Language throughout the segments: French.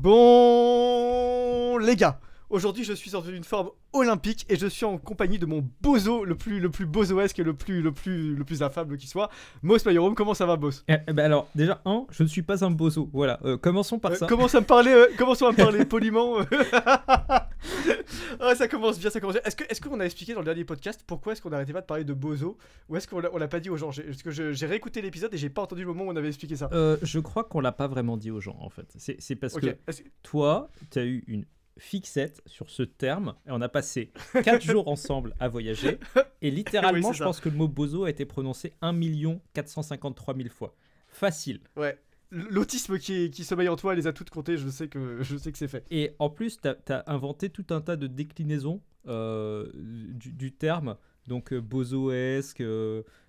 Bon, les gars, aujourd'hui je suis dans une forme olympique et je suis en compagnie de mon bozo le plus bozoesque et le plus affable qui soit. Moss Mayorum, comment ça va, boss? Alors, déjà, je ne suis pas un bozo. Voilà, commençons par ça. Commençons à me parler poliment. Ah, ça commence bien, ça commence bien. Est-ce qu'on a expliqué dans le dernier podcast pourquoi est-ce qu'on n'arrêtait pas de parler de bozo? Ou est-ce qu'on l'a pas dit aux gens? Parce que j'ai réécouté l'épisode et j'ai pas entendu le moment où on avait expliqué ça. Je crois qu'on l'a pas vraiment dit aux gens, en fait. C'est parce Ok. que toi, tu as eu une fixette sur ce terme et on a passé 4 jours ensemble à voyager et littéralement, Oui, c'est je ça. pense que le mot bozo a été prononcé 1 453 000 fois. Facile. Ouais. L'autisme qui sommeille en toi les a toutes comptées, je sais que c'est fait. Et en plus, tu as inventé tout un tas de déclinaisons du terme. Donc, bozoesque,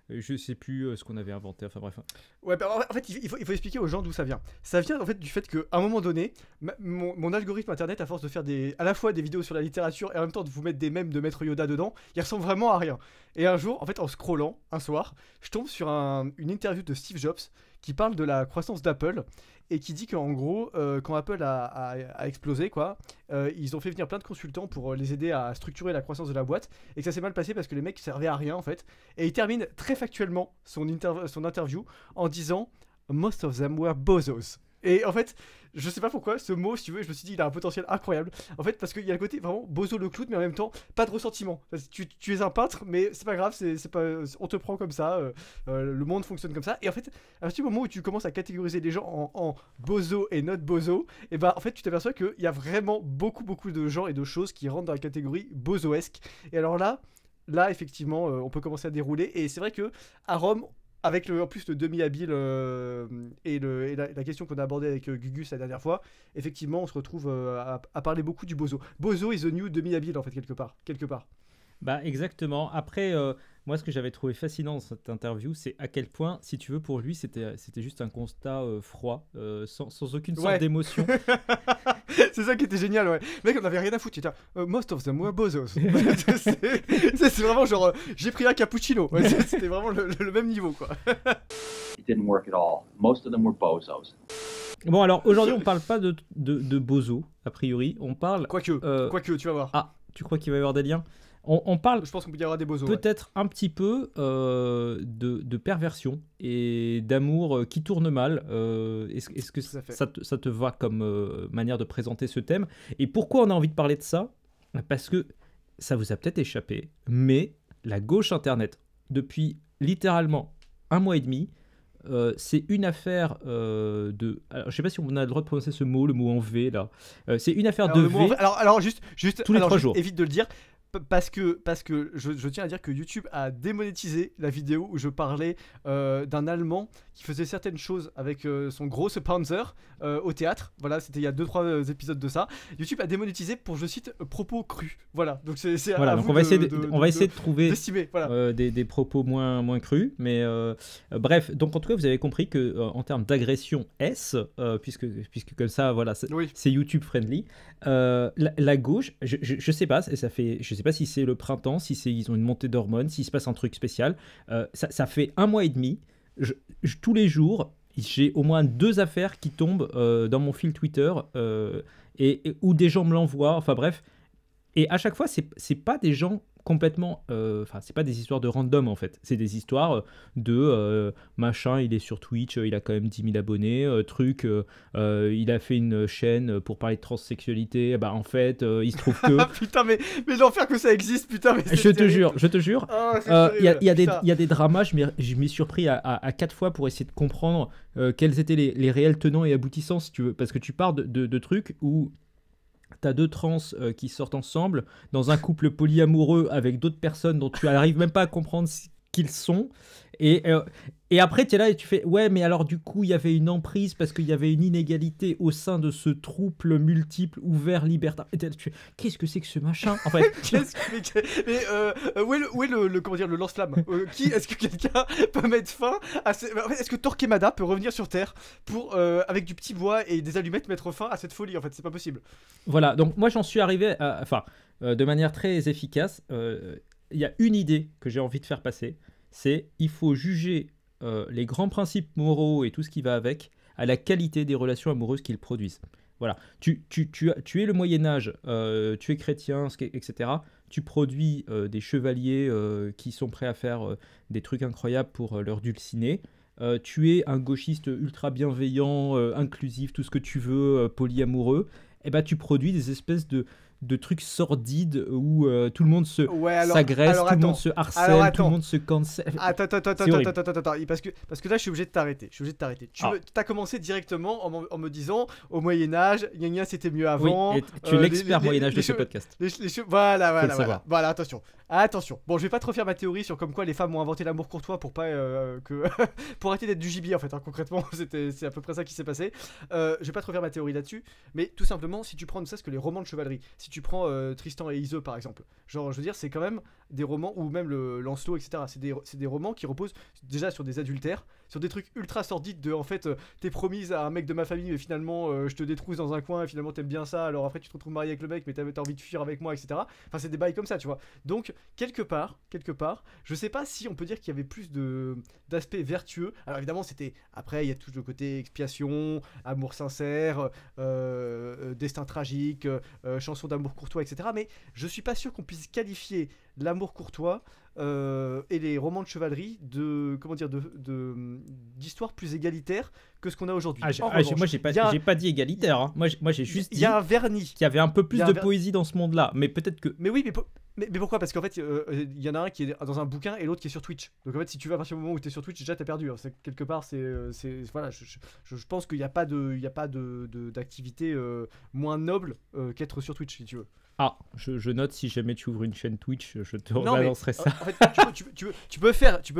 je sais plus ce qu'on avait inventé. Enfin bref. Ouais, bah, en fait, il faut expliquer aux gens d'où ça vient. Ça vient en fait du fait qu'à un moment donné, mon algorithme internet, à force de faire à la fois des vidéos sur la littérature et en même temps de vous mettre des mèmes de Maître Yoda dedans, il ressemble vraiment à rien. Et un jour, en fait, en scrollant, un soir, je tombe sur une interview de Steve Jobs qui parle de la croissance d'Apple et qui dit qu'en gros, quand Apple a explosé, quoi, ils ont fait venir plein de consultants pour les aider à structurer la croissance de la boîte et que ça s'est mal passé parce que les mecs servaient à rien en fait. Et il termine très factuellement son interview en disant Most of them were bozos. Et en fait, je sais pas pourquoi, ce mot, si tu veux, je me suis dit, il a un potentiel incroyable. En fait, parce qu'il y a le côté vraiment bozo le clown, mais en même temps, pas de ressentiment. Tu es un peintre, mais c'est pas grave, c'est pas, on te prend comme ça, le monde fonctionne comme ça. Et en fait, à partir du moment où tu commences à catégoriser les gens en bozo et not bozo, et bah en fait, tu t'aperçois qu'il y a vraiment beaucoup de gens et de choses qui rentrent dans la catégorie bozoesque. Et alors là effectivement, on peut commencer à dérouler. Et c'est vrai que à Rome, avec en plus le demi-habile et la question qu'on a abordée avec Gugus la dernière fois, effectivement, on se retrouve à parler beaucoup du bozo. Bozo is the new demi-habile, en fait, quelque part. Bah exactement. Après, moi, ce que j'avais trouvé fascinant dans cette interview, c'est à quel point, si tu veux, pour lui, c'était juste un constat froid, sans aucune sorte Ouais. d'émotion. C'est ça qui était génial, ouais. Mec, on avait rien à foutre. Il était most of them were bozos. C'est vraiment genre, j'ai pris un cappuccino. Ouais, c'était vraiment le même niveau, quoi. It didn't work at all. Most of them were bozos. Bon, alors, aujourd'hui, on parle pas de bozo, a priori. On parle... Quoique, tu vas voir. Ah, tu crois qu'il va y avoir des liens? On parle Je pense qu'on peut y avoir des bozos. peut-être un petit peu de perversion et d'amour qui tourne mal. Est-ce que Tout à fait. ça te va comme manière de présenter ce thème? Et pourquoi on a envie de parler de ça? Parce que ça vous a peut-être échappé, mais la gauche Internet, depuis littéralement 1 mois et demi, c'est une affaire de... Alors, je sais pas si on a le droit de prononcer ce mot, le mot en V, là. C'est une affaire Alors, de le mot en V fait- alors juste tous les 3 juste jours. évite de le dire parce que je tiens à dire que YouTube a démonétisé la vidéo où je parlais d'un Allemand qui faisait certaines choses avec son gros Panzer au théâtre. Voilà, c'était il y a 2-3 épisodes de ça. YouTube a démonétisé pour, je cite, propos crus. Voilà, donc c'est Voilà, à donc vous on va essayer de trouver d'estimer. Voilà. des propos moins crus, mais bref, donc en tout cas vous avez compris que en termes d'agression puisque comme ça voilà Oui. c'est YouTube friendly, la gauche, je sais pas, je sais pas si c'est le printemps, si ils ont une montée d'hormones, s'il se passe un truc spécial, ça fait 1 mois et demi, tous les jours j'ai au moins 2 affaires qui tombent dans mon fil Twitter et où des gens me l'envoient, enfin bref. Et à chaque fois, c'est pas des gens complètement... Enfin, c'est pas des histoires de random, en fait. C'est des histoires de machin, il est sur Twitch, il a quand même 10 000 abonnés, il a fait une chaîne pour parler de transsexualité, bah en fait, il se trouve que... Putain, mais l'enfer que ça existe, putain. Mais c'est Je te terrible. jure. Oh, c'est Il terrible, y a des dramas, je m'y surpris à 4 fois pour essayer de comprendre quels étaient les réels tenants et aboutissants, si tu veux. Parce que tu pars de trucs où... T'as 2 trans qui sortent ensemble dans un couple polyamoureux avec d'autres personnes dont tu n'arrives même pas à comprendre qu'ils sont. Et après, tu es là et tu fais ouais, mais alors du coup, il y avait une emprise parce qu'il y avait une inégalité au sein de ce trouble multiple ouvert libertaire. Et tu fais qu'est-ce que c'est que ce machin en fait? Où est le comment dire, le lance-flamme Est-ce que quelqu'un peut mettre fin à en fait, est-ce que Torquemada peut revenir sur Terre pour avec du petit bois et des allumettes mettre fin à cette folie? En fait, c'est pas possible. Voilà, donc moi j'en suis arrivé de manière très efficace. Il y a une idée que j'ai envie de faire passer, c'est il faut juger les grands principes moraux et tout ce qui va avec à la qualité des relations amoureuses qu'ils produisent. Voilà. Tu es le Moyen-Âge, tu es chrétien, etc. Tu produis des chevaliers qui sont prêts à faire des trucs incroyables pour leur dulciné. Tu es un gauchiste ultra bienveillant, inclusif, tout ce que tu veux, polyamoureux. Et ben, tu produis des espèces de trucs sordides où tout le monde s'agresse, tout le monde se harcèle, tout le monde se cancel. Attends, parce que là je suis obligé de t'arrêter. Tu as commencé directement en me disant au Moyen-Âge, gna gna, c'était mieux avant. Oui, et tu es l'expert Moyen-Âge de ce podcast. Voilà, attention. Bon, je vais pas te refaire ma théorie sur comme quoi les femmes ont inventé l'amour courtois pour pas pour arrêter d'être du gibier en fait, hein, concrètement, c'est à peu près ça qui s'est passé. Je vais pas te refaire ma théorie là-dessus, mais tout simplement, si tu prends ne serait-ce que les romans de chevalerie, si tu prends Tristan et Iseult par exemple, genre je veux dire c'est quand même des romans, ou même le Lancelot, etc. C'est des romans qui reposent déjà sur des adultères, sur des trucs ultra sordides de en fait t'es promise à un mec de ma famille mais finalement je te détrousse dans un coin et finalement t'aimes bien ça, alors après tu te retrouves marié avec le mec mais t'as envie de fuir avec moi, etc. Enfin c'est des bails comme ça, tu vois. Donc quelque part je sais pas si on peut dire qu'il y avait plus d'aspect vertueux. Alors évidemment c'était, après il y a tout le côté expiation, amour sincère, destin tragique, chanson d'amour courtois, etc. Mais je suis pas sûr qu'on puisse qualifier l'amour courtois et les romans de chevalerie d'histoires plus égalitaires que ce qu'on a aujourd'hui. Moi j'ai pas dit égalitaire, hein. Moi j'ai juste dit il y a un vernis, qu'il y avait un peu plus de poésie dans ce monde-là, mais peut-être que... Mais oui, mais pourquoi ? Parce qu'en fait, il y en a un qui est dans un bouquin et l'autre qui est sur Twitch. Donc en fait, si tu vas à partir du moment où tu es sur Twitch, déjà t'as perdu. Hein. Quelque part, voilà, je pense qu'il n'y a pas d'activité moins noble qu'être sur Twitch, si tu veux. Ah, je note, si jamais tu ouvres une chaîne Twitch, je te rebalancerai ça. En fait, tu peux faire du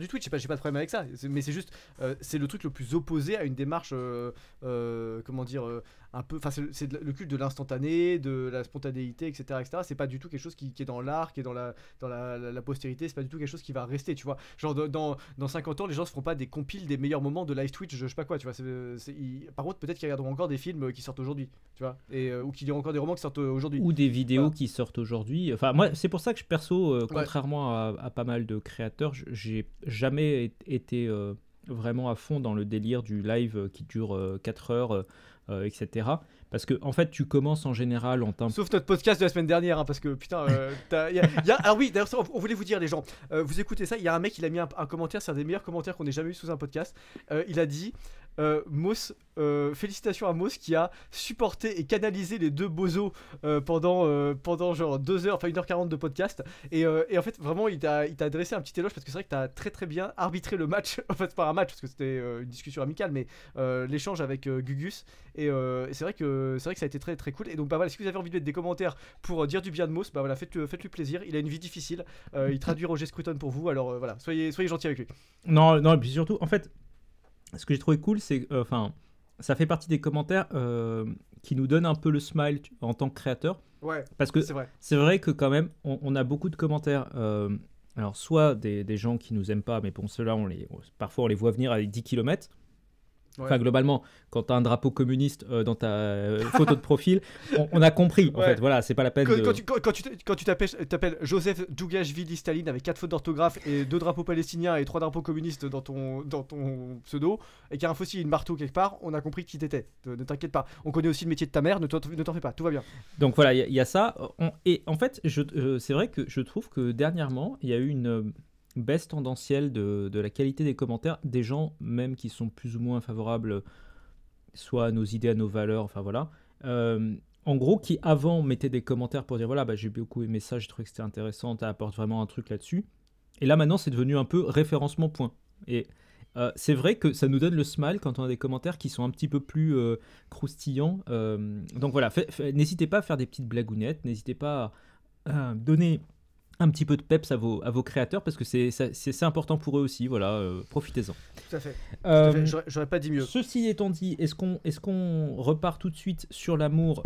Twitch, j'ai pas de problème avec ça. Mais c'est juste, c'est le truc le plus opposé à une démarche, comment dire, un peu, enfin c'est le culte de l'instantané, de la spontanéité, etc. C'est pas du tout quelque chose qui est dans l'art, qui est dans la postérité. C'est pas du tout quelque chose qui va rester, tu vois. Genre dans 50 ans, les gens se feront pas des compiles des meilleurs moments de live Twitch, je sais pas quoi, tu vois. Par contre, peut-être qu'ils regarderont encore des films qui sortent aujourd'hui, tu vois, ou qu'ils liront encore des romans qui sortent aujourd'hui. Ou des vidéos qui sortent aujourd'hui. Enfin, moi, c'est pour ça que perso, contrairement à pas mal de créateurs, j'ai jamais été vraiment à fond dans le délire du live qui dure 4 heures, etc. Parce que, en fait, tu commences en général en temps. Sauf notre podcast de la semaine dernière, hein, parce que putain. Alors oui, d'ailleurs, on voulait vous dire, les gens, vous écoutez ça, il y a un mec, il a mis un commentaire, c'est un des meilleurs commentaires qu'on ait jamais eu sous un podcast. Il a dit. Moss, félicitations à Moss qui a supporté et canalisé les deux bozos pendant genre 2 heures, enfin 1h40 de podcast. Et en fait, vraiment, il t'a adressé un petit éloge parce que c'est vrai que t'as très très bien arbitré le match. En fait, pas un match parce que c'était une discussion amicale, mais l'échange avec Gugus. Et c'est vrai que ça a été très très cool. Et donc, bah voilà, si vous avez envie de mettre des commentaires pour dire du bien de Moss, bah voilà, faites-lui plaisir. Il a une vie difficile. Il traduit Roger Scruton pour vous. Alors voilà, soyez gentils avec lui. Non, et puis surtout, en fait. Ce que j'ai trouvé cool, c'est ça fait partie des commentaires qui nous donnent un peu le smile en tant que créateur. Ouais, parce que c'est vrai que quand même, on a beaucoup de commentaires. Alors, soit des gens qui nous aiment pas, mais pour ceux-là, parfois on les voit venir à 10 km. Ouais. Enfin, globalement, quand tu as un drapeau communiste dans ta photo de profil, on a compris. En fait, voilà, c'est pas la peine. Quand tu t'appelles Joseph Djougashvili Staline avec 4 fautes d'orthographe et 2 drapeaux palestiniens et 3 drapeaux communistes dans ton pseudo, et qu'il y a un fossile et une marteau quelque part, on a compris qui t'étais. Ne t'inquiète pas. On connaît aussi le métier de ta mère, ne t'en fais pas, tout va bien. Donc voilà, il y a ça. Et en fait, c'est vrai que je trouve que dernièrement, il y a eu une baisse tendancielle de la qualité des commentaires, des gens même qui sont plus ou moins favorables soit à nos idées, à nos valeurs, enfin voilà. En gros, qui avant mettaient des commentaires pour dire voilà, bah, j'ai beaucoup aimé ça, j'ai trouvé que c'était intéressant, ça apporte vraiment un truc là-dessus. Et là maintenant, c'est devenu un peu référencement point. Et c'est vrai que ça nous donne le smile quand on a des commentaires qui sont un petit peu plus croustillants. Donc voilà, n'hésitez pas à faire des petites blagounettes, n'hésitez pas à donner un petit peu de peps à vos créateurs parce que c'est important pour eux aussi, voilà, profitez-en. Tout à fait. J'aurais pas dit mieux. Ceci étant dit, est-ce qu'on repart tout de suite sur l'amour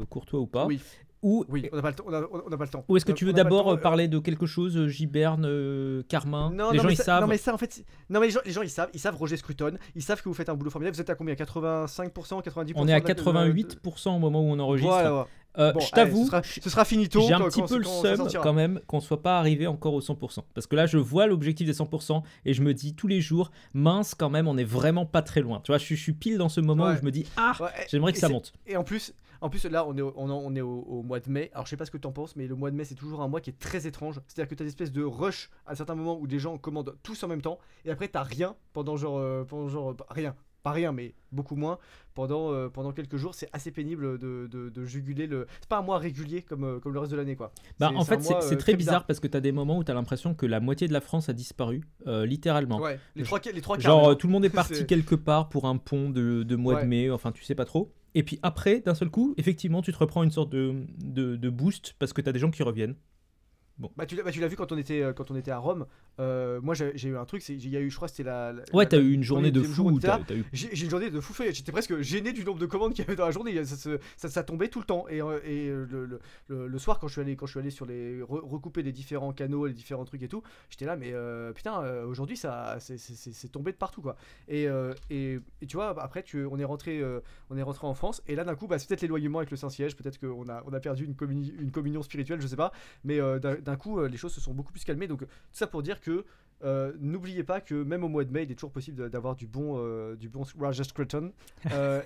courtois ou pas ? Oui. Oui, on n'a pas le temps. Ou est-ce que tu veux d'abord parler de quelque chose, Giberne, Carmin ? Les gens ils savent. Non mais ça en fait, les gens ils savent Roger Scruton, ils savent que vous faites un boulot formidable. Vous êtes à combien ? 85%, 90%? On est à 88% au moment où on enregistre. Voilà. Bon, je t'avoue, ce sera finito. j'ai un quand- petit quand- peu le quand ça seum sortira. quand même qu'on soit pas arrivé encore au 100%. Parce que là, je vois l'objectif des 100% et je me dis tous les jours, mince quand même, on est vraiment pas très loin. Tu vois, je suis pile dans ce moment où Ouais. je me dis, Ouais, j'aimerais que et ça c'est- monte. Et en plus, là, on est au mois de mai. Alors, je sais pas ce que t'en penses, mais le mois de mai, c'est toujours un mois qui est très étrange. C'est-à-dire que t'as des espèces de rush à certains moments où des gens commandent tous en même temps, et après, t'as rien pendant rien. Pas rien, mais beaucoup moins pendant quelques jours. C'est assez pénible de juguler le. C'est pas un mois régulier comme le reste de l'année, quoi. Bah, en un fait, mois, c'est très bizarre parce que t'as des moments où t'as l'impression que la moitié de la France a disparu, littéralement. Ouais, les trois quarts. Genre, tout le monde est parti C'est- quelque part pour un pont de mois Ouais. de mai, enfin, tu sais pas trop. Et puis après, d'un seul coup, effectivement, tu te reprends une sorte de boost parce que t'as des gens qui reviennent. Bah, tu l'as vu quand on était à Rome. Moi, j'ai eu un truc, il y a eu, je crois, que c'était Ouais, la- t'as la- eu une journée de deuxième jour où fou. on était là. T'as eu... J'ai une journée de fou fait. J'étais presque gêné du nombre de commandes qu'il y avait dans la journée. Ça tombait tout le temps. Le soir, quand je suis allé sur recouper les différents canaux, les différents trucs et tout, j'étais là, mais putain, aujourd'hui, c'est tombé de partout, quoi. Et tu vois, après, on est rentré en France. Et là, d'un coup, bah, c'est peut-être l'éloignement avec le Saint-Siège. Peut-être qu'on a perdu une communion spirituelle, je sais pas. Mais d'un coup, les choses se sont beaucoup plus calmées. Donc, tout ça pour dire que n'oubliez pas que même au mois de mai, il est toujours possible d'avoir du bon Roger Scruton.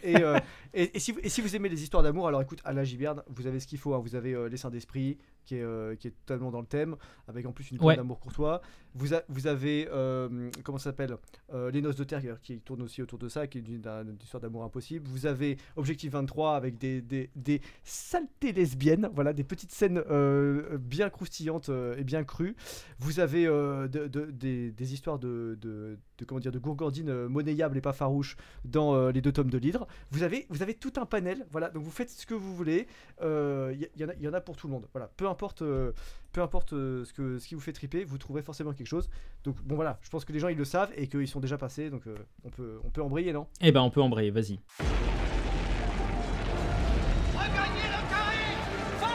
Et si vous aimez les histoires d'amour, alors écoute, à la Giberne, vous avez ce qu'il faut. Hein. Vous avez Les Saints d'Esprit, qui est totalement dans le thème, avec en plus une Ouais. pointe d'amour courtois. Vous avez, comment ça s'appelle, Les Noces de Terre, qui tourne aussi autour de ça, qui est une histoire d'amour impossible. Vous avez Objectif 23, avec des saletés lesbiennes, voilà, des petites scènes bien croustillantes et bien crues. Vous avez des histoires de gourgandines monnayables et pas farouches dans les 2 tomes de l'Hydre. Vous avez tout un panel, voilà, donc vous faites ce que vous voulez. Il y en a pour tout le monde, voilà. Peu importe ce qui vous fait triper, vous trouverez forcément quelque chose. Donc bon, voilà, je pense que les gens ils le savent et qu'ils sont déjà passés, donc on peut embrayer, non? Eh ben, on peut embrayer, vas-y. Regagnez le carré! Feu!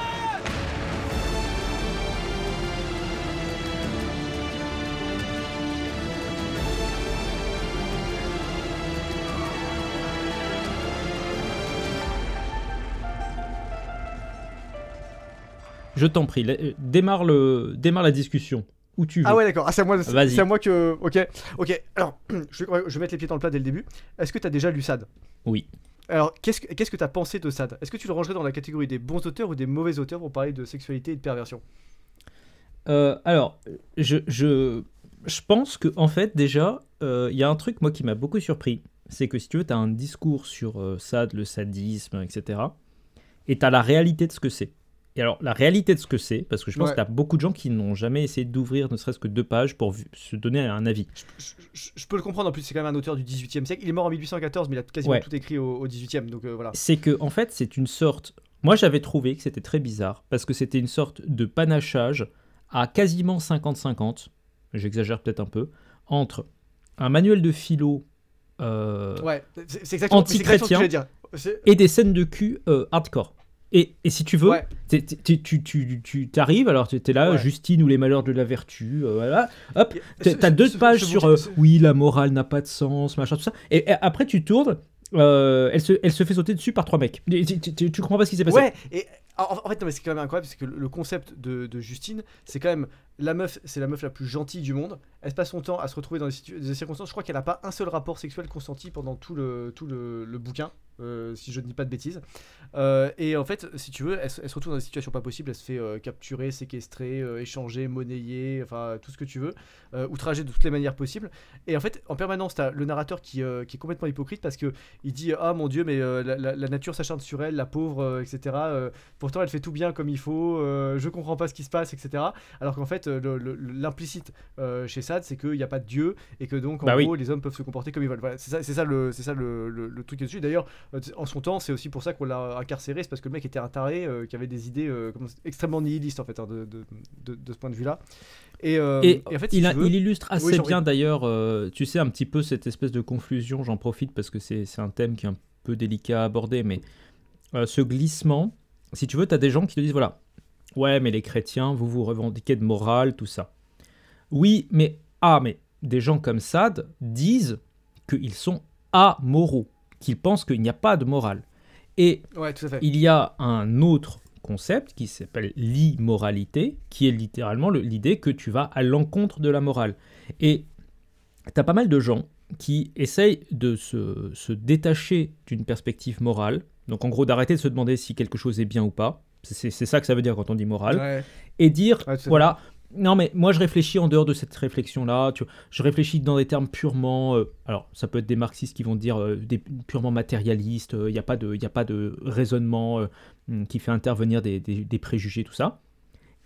Je t'en prie, démarre la discussion. Où tu veux. Ah ouais, d'accord. Ah, Vas-y. c'est à moi que. Ok. Alors, je vais mettre les pieds dans le plat dès le début. Est-ce que t'as déjà lu Sade? Oui. Alors, qu'est-ce que t'as pensé de Sade? Est-ce que tu le rangerais dans la catégorie des bons auteurs ou des mauvais auteurs pour parler de sexualité et de perversion? Alors, je pense que en fait, déjà, il y a un truc, moi, qui m'a beaucoup surpris. C'est que si tu veux, tu as un discours sur Sade, le sadisme, etc. Et tu as la réalité de ce que c'est. Et alors, la réalité de ce que c'est, parce que je pense Ouais. que tu as beaucoup de gens qui n'ont jamais essayé d'ouvrir ne serait-ce que 2 pages pour se donner un avis. Je peux le comprendre, en plus, c'est quand même un auteur du 18e siècle. Il est mort en 1814, mais il a quasiment Ouais. tout écrit au 18e, donc voilà. C'est que, en fait, c'est une sorte. Moi, j'avais trouvé que c'était très bizarre, parce que c'était une sorte de panachage à quasiment 50-50, j'exagère peut-être un peu, entre un manuel de philo Ouais, c'est exactement ce que anti-chrétien j'allais dire. C'est- et des scènes de cul hardcore. Et si tu veux, Ouais. tu t'arrives, alors t'es là, Ouais. Justine ou les malheurs de la vertu, voilà, hop, Ce- t'as ce- 2 ce- pages ce sur bouquin- oui, la morale n'a pas de sens, machin, tout ça, et après tu tournes, elle se fait sauter dessus par 3 mecs. Tu comprends pas ce qui s'est passé. Ouais, et en fait, non, mais c'est quand même incroyable, parce que le concept de Justine, c'est quand même c'est la meuf la plus gentille du monde. Elle passe son temps à se retrouver dans des circonstances. Je crois qu'elle a pas un seul rapport sexuel consenti pendant tout le bouquin, si je ne dis pas de bêtises. Et en fait, si tu veux, elle se retrouve dans des situations pas possibles. Elle se fait capturer, séquestrer, échanger, monnayer, enfin tout ce que tu veux, outrager de toutes les manières possibles. Et en fait, en permanence, t'as le narrateur qui est complètement hypocrite, parce que il dit ah mon Dieu, mais la nature s'acharne sur elle, la pauvre, etc. Pourtant, elle fait tout bien comme il faut. Je comprends pas ce qui se passe, etc. Alors qu'en fait, l'implicite chez Sade, c'est qu'il n'y a pas de Dieu, et que donc en Bah oui. gros, les hommes peuvent se comporter comme ils veulent. Voilà, c'est ça le truc dessus. D'ailleurs, en son temps, c'est aussi pour ça qu'on l'a incarcéré, c'est parce que le mec était un taré, qui avait des idées extrêmement nihilistes, en fait, hein, de ce point de vue-là. Et en fait, si il, tu veux- il illustre assez Oui, j'en bien d'ailleurs, tu sais, un petit peu cette espèce de confusion, j'en profite parce que c'est un thème qui est un peu délicat à aborder, mais ce glissement, si tu veux, tu as des gens qui te disent, voilà, ouais, mais les chrétiens, vous vous revendiquez de morale, tout ça. Oui, mais des gens comme Sade disent qu'ils sont amoraux, qu'ils pensent qu'il n'y a pas de morale. Et Ouais, tout à fait. il y a un autre concept qui s'appelle l'immoralité, qui est littéralement l'idée que tu vas à l'encontre de la morale. Et tu as pas mal de gens qui essayent de se détacher d'une perspective morale, donc en gros d'arrêter de se demander si quelque chose est bien ou pas, c'est ça que ça veut dire quand on dit morale, Ouais. et dire, Ouais, tout à fait. voilà, non mais moi je réfléchis en dehors de cette réflexion-là, je réfléchis dans des termes purement, alors ça peut être des marxistes qui vont dire purement matérialistes, il n'y a pas de raisonnement qui fait intervenir des préjugés, tout ça.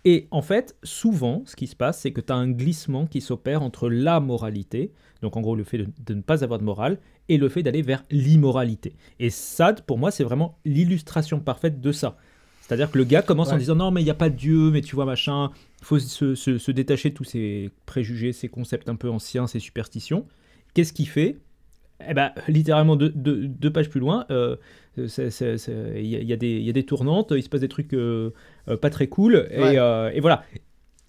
Et en fait, souvent, ce qui se passe, c'est que tu as un glissement qui s'opère entre la moralité, donc en gros le fait de ne pas avoir de morale, et le fait d'aller vers l'immoralité. Et ça, pour moi, c'est vraiment l'illustration parfaite de ça. C'est-à-dire que le gars commence en Ouais. disant non mais il n'y a pas de Dieu, mais tu vois machin, il faut se détacher de tous ces préjugés, ces concepts un peu anciens, ces superstitions. Qu'est-ce qu'il fait? Eh ben, littéralement deux pages plus loin, il y a des tournantes, il se passe des trucs pas très cool, Ouais. et voilà.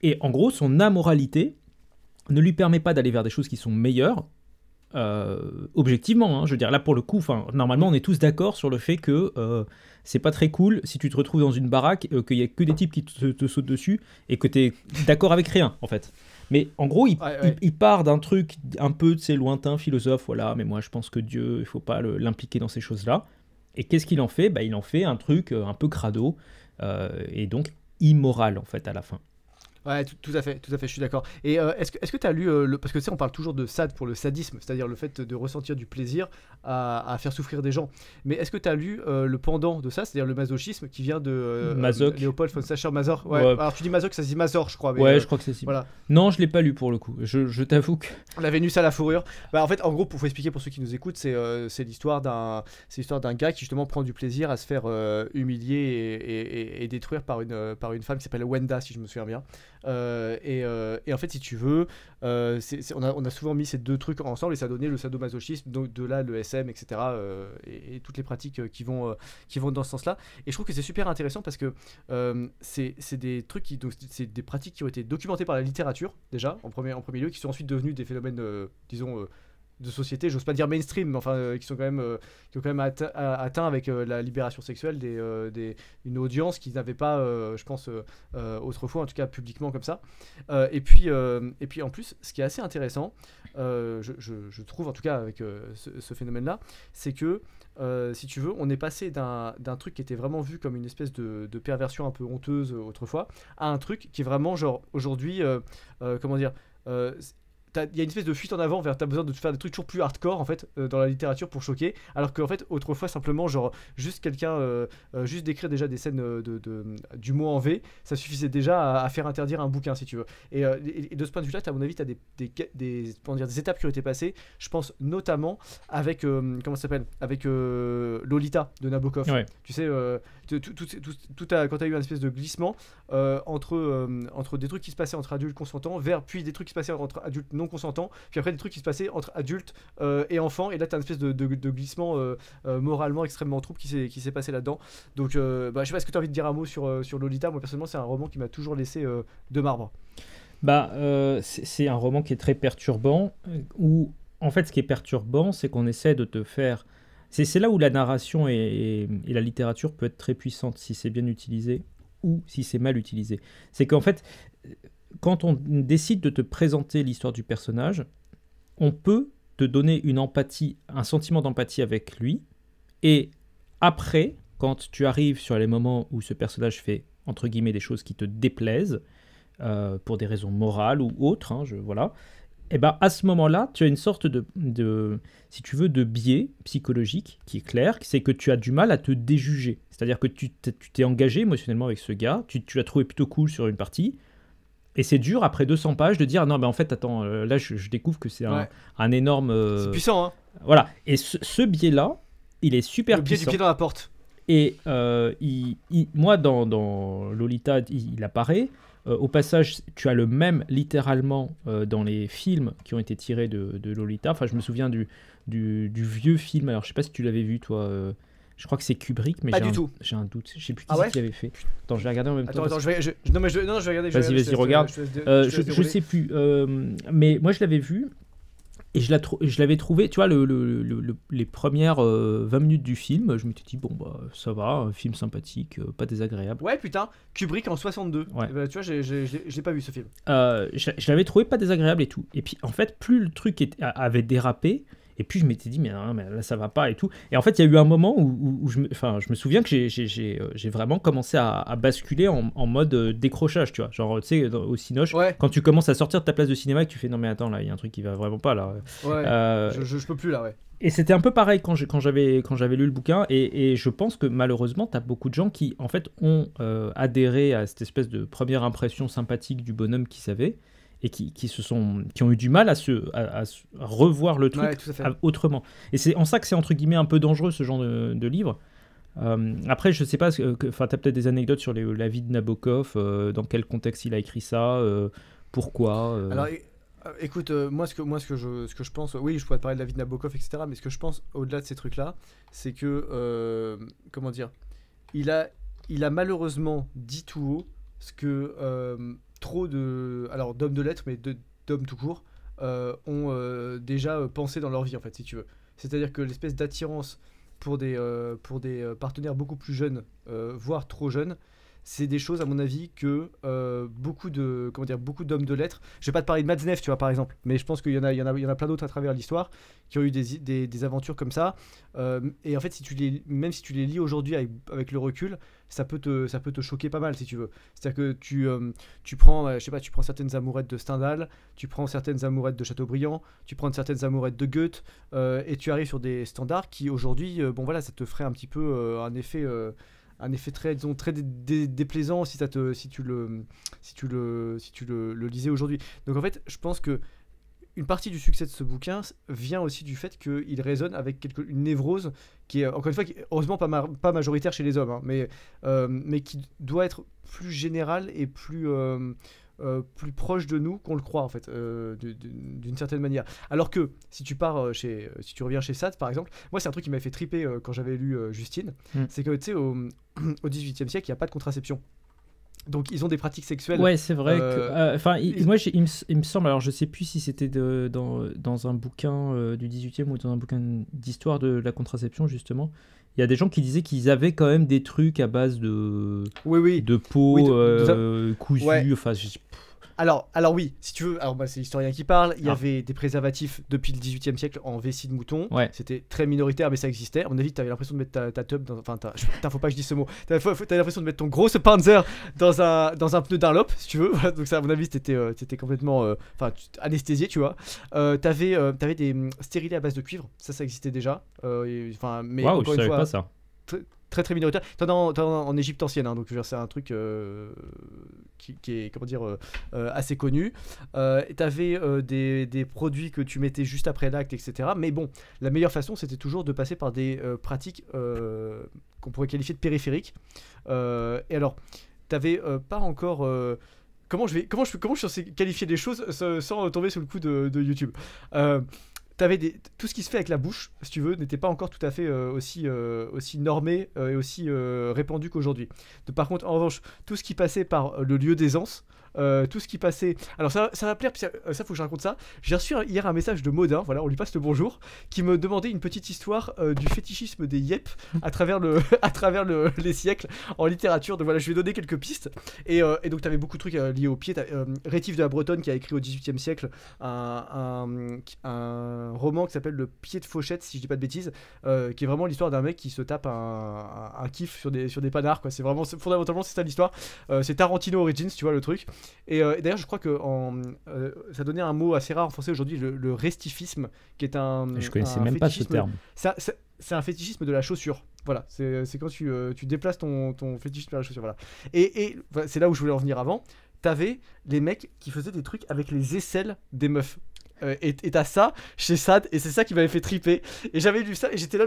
Et en gros, son amoralité ne lui permet pas d'aller vers des choses qui sont meilleures, objectivement, hein. Je veux dire, là pour le coup, normalement on est tous d'accord sur le fait que c'est pas très cool si tu te retrouves dans une baraque, qu'il y a que des types qui te sautent dessus et que tu es d'accord avec rien en fait. Mais en gros, Ouais. il part d'un truc un peu de ses lointains philosophes, voilà, mais moi je pense que Dieu, il faut pas l'impliquer dans ces choses-là. Et qu'est-ce qu'il en fait? Bah, il en fait un truc un peu crado, et donc immoral en fait à la fin. Ouais, tout à fait, je suis d'accord. Et est-ce que tu as lu parce que tu sais, on parle toujours de sad pour le sadisme, c'est-à-dire le fait de ressentir du plaisir à faire souffrir des gens. Mais est-ce que tu as lu le pendant de ça, c'est-à-dire le masochisme qui vient de Masoch. Léopold von Sacher-Masoch? Ouais. Ouais. Alors tu dis Masoch, ça se dit Mazor, je crois. Mais, Ouais, je crois que c'est si. voilà. Non, je l'ai pas lu pour le coup. Je t'avoue que. La Vénus à la fourrure. Bah, en fait, en gros, pour expliquer pour ceux qui nous écoutent, c'est l'histoire d'un gars qui justement prend du plaisir à se faire humilier et détruire par une femme qui s'appelle Wenda, si je me souviens bien. Et en fait, si tu veux, on a souvent mis ces deux trucs ensemble et ça a donné le sadomasochisme, donc de là le SM, etc. Et toutes les pratiques qui vont dans ce sens-là. Et je trouve que c'est super intéressant parce que c'est des trucs donc c'est des pratiques qui ont été documentées par la littérature déjà en premier lieu, qui sont ensuite devenus des phénomènes, disons. De société, j'ose pas dire mainstream, mais enfin qui ont quand même atteint avec la libération sexuelle une audience qu'ils n'avaient pas, je pense, autrefois, en tout cas publiquement comme ça. Et puis en plus, ce qui est assez intéressant, je trouve en tout cas avec ce phénomène-là, c'est que si tu veux, on est passé d'un truc qui était vraiment vu comme une espèce de perversion un peu honteuse autrefois, à un truc qui est vraiment genre aujourd'hui, comment dire, il y a une espèce de fuite en avant vers t'as besoin de faire des trucs toujours plus hardcore en fait dans la littérature pour choquer, alors qu'en fait autrefois simplement genre juste quelqu'un juste d'écrire déjà des scènes du mot en V, ça suffisait déjà à faire interdire un bouquin si tu veux. Et de ce point de vue là à mon avis t'as des étapes qui ont été passées, je pense notamment avec comment ça s'appelle, avec Lolita de Nabokov. Ouais. Tu sais quand t'as eu un espèce de glissement entre des trucs qui se passaient entre adultes consentants puis des trucs qui se passaient entre adultes non consentants, puis après des trucs qui se passaient entre adultes et enfants, et là t'as une espèce de glissement moralement extrêmement trouble qui s'est passé là-dedans. Donc je sais pas, est-ce que t'as envie de dire un mot sur Lolita? Moi personnellement c'est un roman qui m'a toujours laissé de marbre. Bah, c'est un roman qui est très perturbant, où en fait ce qui est perturbant c'est qu'on essaie de te faire... C'est là où la narration et la littérature peut être très puissante si c'est bien utilisé ou si c'est mal utilisé. C'est qu'en fait, quand on décide de te présenter l'histoire du personnage, on peut te donner une empathie, un sentiment d'empathie avec lui, et après, quand tu arrives sur les moments où ce personnage fait, entre guillemets, des choses qui te déplaisent, pour des raisons morales ou autres, hein, voilà, et ben à ce moment-là, tu as une sorte si tu veux, de biais psychologique qui est clair, c'est que tu as du mal à te déjuger. C'est-à-dire que tu t'es engagé émotionnellement avec ce gars, tu l'as trouvé plutôt cool sur une partie, et c'est dur après 200 pages de dire non mais en fait attends, là je découvre que c'est un énorme... C'est puissant, hein. Voilà, et ce biais-là, il est super puissant. Le biais du pied dans la porte. Et moi dans Lolita, il apparaît. Au passage, tu as le même littéralement dans les films qui ont été tirés de Lolita. Enfin, je me souviens du vieux film. Alors, je sais pas si tu l'avais vu, toi. Je crois que c'est Kubrick, mais j'ai un doute. Je sais plus qui c'est qui l'avait fait. Attends, je vais regarder en même temps. Attends, je vais regarder. Vas-y, regarde. Je sais plus. Mais moi, je l'avais vu. Et je l'avais trouvé, tu vois, les premières 20 minutes du film, je m'étais dit, bon, bah, ça va, un film sympathique, pas désagréable. Ouais, putain, Kubrick en 62. Ouais. Bah, tu vois, j'ai pas vu ce film. Je l'avais trouvé pas désagréable et tout. Et puis, en fait, plus le truc avait dérapé, et puis je m'étais dit, mais là, ça va pas et tout. Et en fait, il y a eu un moment où je me souviens que j'ai vraiment commencé à basculer en mode décrochage, tu vois. Genre, tu sais, au Cinoche, Ouais. quand tu commences à sortir de ta place de cinéma et que tu fais, non, mais attends, là, il y a un truc qui va vraiment pas, là. Ouais. Euh, Je peux plus là, ouais. Et c'était un peu pareil quand j'avais lu le bouquin, et je pense que malheureusement, tu as beaucoup de gens qui, en fait, ont adhéré à cette espèce de première impression sympathique du bonhomme qu'ils avaient, et qui ont eu du mal à revoir le truc Ouais, tout à fait. autrement. Et c'est en ça que c'est entre guillemets un peu dangereux, ce genre de livre. Après, je sais pas, tu as peut-être des anecdotes sur la vie de Nabokov, dans quel contexte il a écrit ça, pourquoi. Alors, écoute, moi, ce que je pense, oui, je pourrais te parler de la vie de Nabokov, etc. Mais ce que je pense, au-delà de ces trucs-là, c'est que, comment dire, il a malheureusement dit tout haut ce que trop d'hommes de lettres, mais d'hommes tout court, ont déjà pensé dans leur vie, en fait, si tu veux. C'est-à-dire que l'espèce d'attirance pour des partenaires beaucoup plus jeunes, voire trop jeunes, c'est des choses, à mon avis, que beaucoup d'hommes de lettres. Je vais pas te parler de Matzneff, tu vois, par exemple, mais je pense qu'il y en a plein d'autres à travers l'histoire qui ont eu des aventures comme ça. Et en fait, même si tu les lis aujourd'hui avec le recul, ça peut te choquer pas mal, si tu veux. C'est-à-dire que tu prends, je sais pas, tu prends certaines amourettes de Stendhal, tu prends certaines amourettes de Chateaubriand, tu prends certaines amourettes de Goethe, et tu arrives sur des standards qui aujourd'hui, bon voilà, ça te ferait un petit peu un effet très, disons, très déplaisant si tu le lisais aujourd'hui. Donc en fait, je pense que une partie du succès de ce bouquin vient aussi du fait qu'il résonne avec une névrose qui est, encore une fois, heureusement pas majoritaire chez les hommes, hein, mais qui doit être plus générale et plus proche de nous qu'on le croit, en fait, d'une certaine manière. Alors que si tu reviens chez Sade, par exemple, moi c'est un truc qui m'avait fait triper quand j'avais lu Justine, c'est que tu sais, au XVIIIe siècle, il n'y a pas de contraception. Donc ils ont des pratiques sexuelles. Ouais, c'est vrai que. Moi, il me semble, alors je sais plus si c'était dans un bouquin du 18e ou dans un bouquin d'histoire de la contraception, justement. Il y a des gens qui disaient qu'ils avaient quand même des trucs à base de peau cousue. Ouais. Enfin, Alors oui, si tu veux, alors c'est l'historien qui parle, il y avait des préservatifs depuis le 18e siècle en vessie de mouton, c'était très minoritaire mais ça existait. À mon avis, tu avais l'impression de mettre ta tub dans, faut pas que je dise ce mot. T'avais l'impression de mettre ton gros Panzer dans un pneu Dunlop, si tu veux. Voilà, donc ça, à mon avis, c'était complètement anesthésié, tu vois. T'avais des stérilés à base de cuivre, ça existait déjà. Mais encore une fois, pas ça. Très très minoritaire. T'en as en Égypte ancienne, hein, donc je veux dire, c'est un truc qui est, comment dire, assez connu. T'avais des produits que tu mettais juste après l'acte, etc. Mais bon, la meilleure façon, c'était toujours de passer par des pratiques qu'on pourrait qualifier de périphériques. Et alors, t'avais pas encore... Comment je suis censé qualifier des choses sans tomber sous le coup de YouTube. Tout ce qui se fait avec la bouche, si tu veux, n'était pas encore tout à fait aussi normé et aussi répandu qu'aujourd'hui. Par contre, en revanche, tout ce qui passait par le lieu d'aisance, tout ce qui passait... Alors ça va plaire, ça faut que je raconte ça. J'ai reçu hier un message de Maudin, voilà, on lui passe le bonjour, qui me demandait une petite histoire du fétichisme des yep à travers les siècles en littérature. Donc voilà, je lui ai donné quelques pistes. Et donc tu avais beaucoup de trucs liés aux pieds. Rétif de la Bretonne qui a écrit au XVIIIe siècle un roman qui s'appelle Le Pied de Fauchette, si je dis pas de bêtises, qui est vraiment l'histoire d'un mec qui se tape un kiff sur des panards, quoi. Fondamentalement c'est ça l'histoire. C'est Tarantino Origins, tu vois le truc. Et d'ailleurs, je crois que ça donnait un mot assez rare en français aujourd'hui, le restifisme, qui est un. Je connaissais même pas ce terme. C'est un fétichisme de la chaussure. Voilà, c'est quand tu déplaces ton fétichisme vers la chaussure. Voilà. Et c'est là où je voulais en venir avant. T'avais les mecs qui faisaient des trucs avec les aisselles des meufs. Et t'as ça chez Sade, et c'est ça qui m'avait fait triper. Et j'avais lu ça et j'étais là,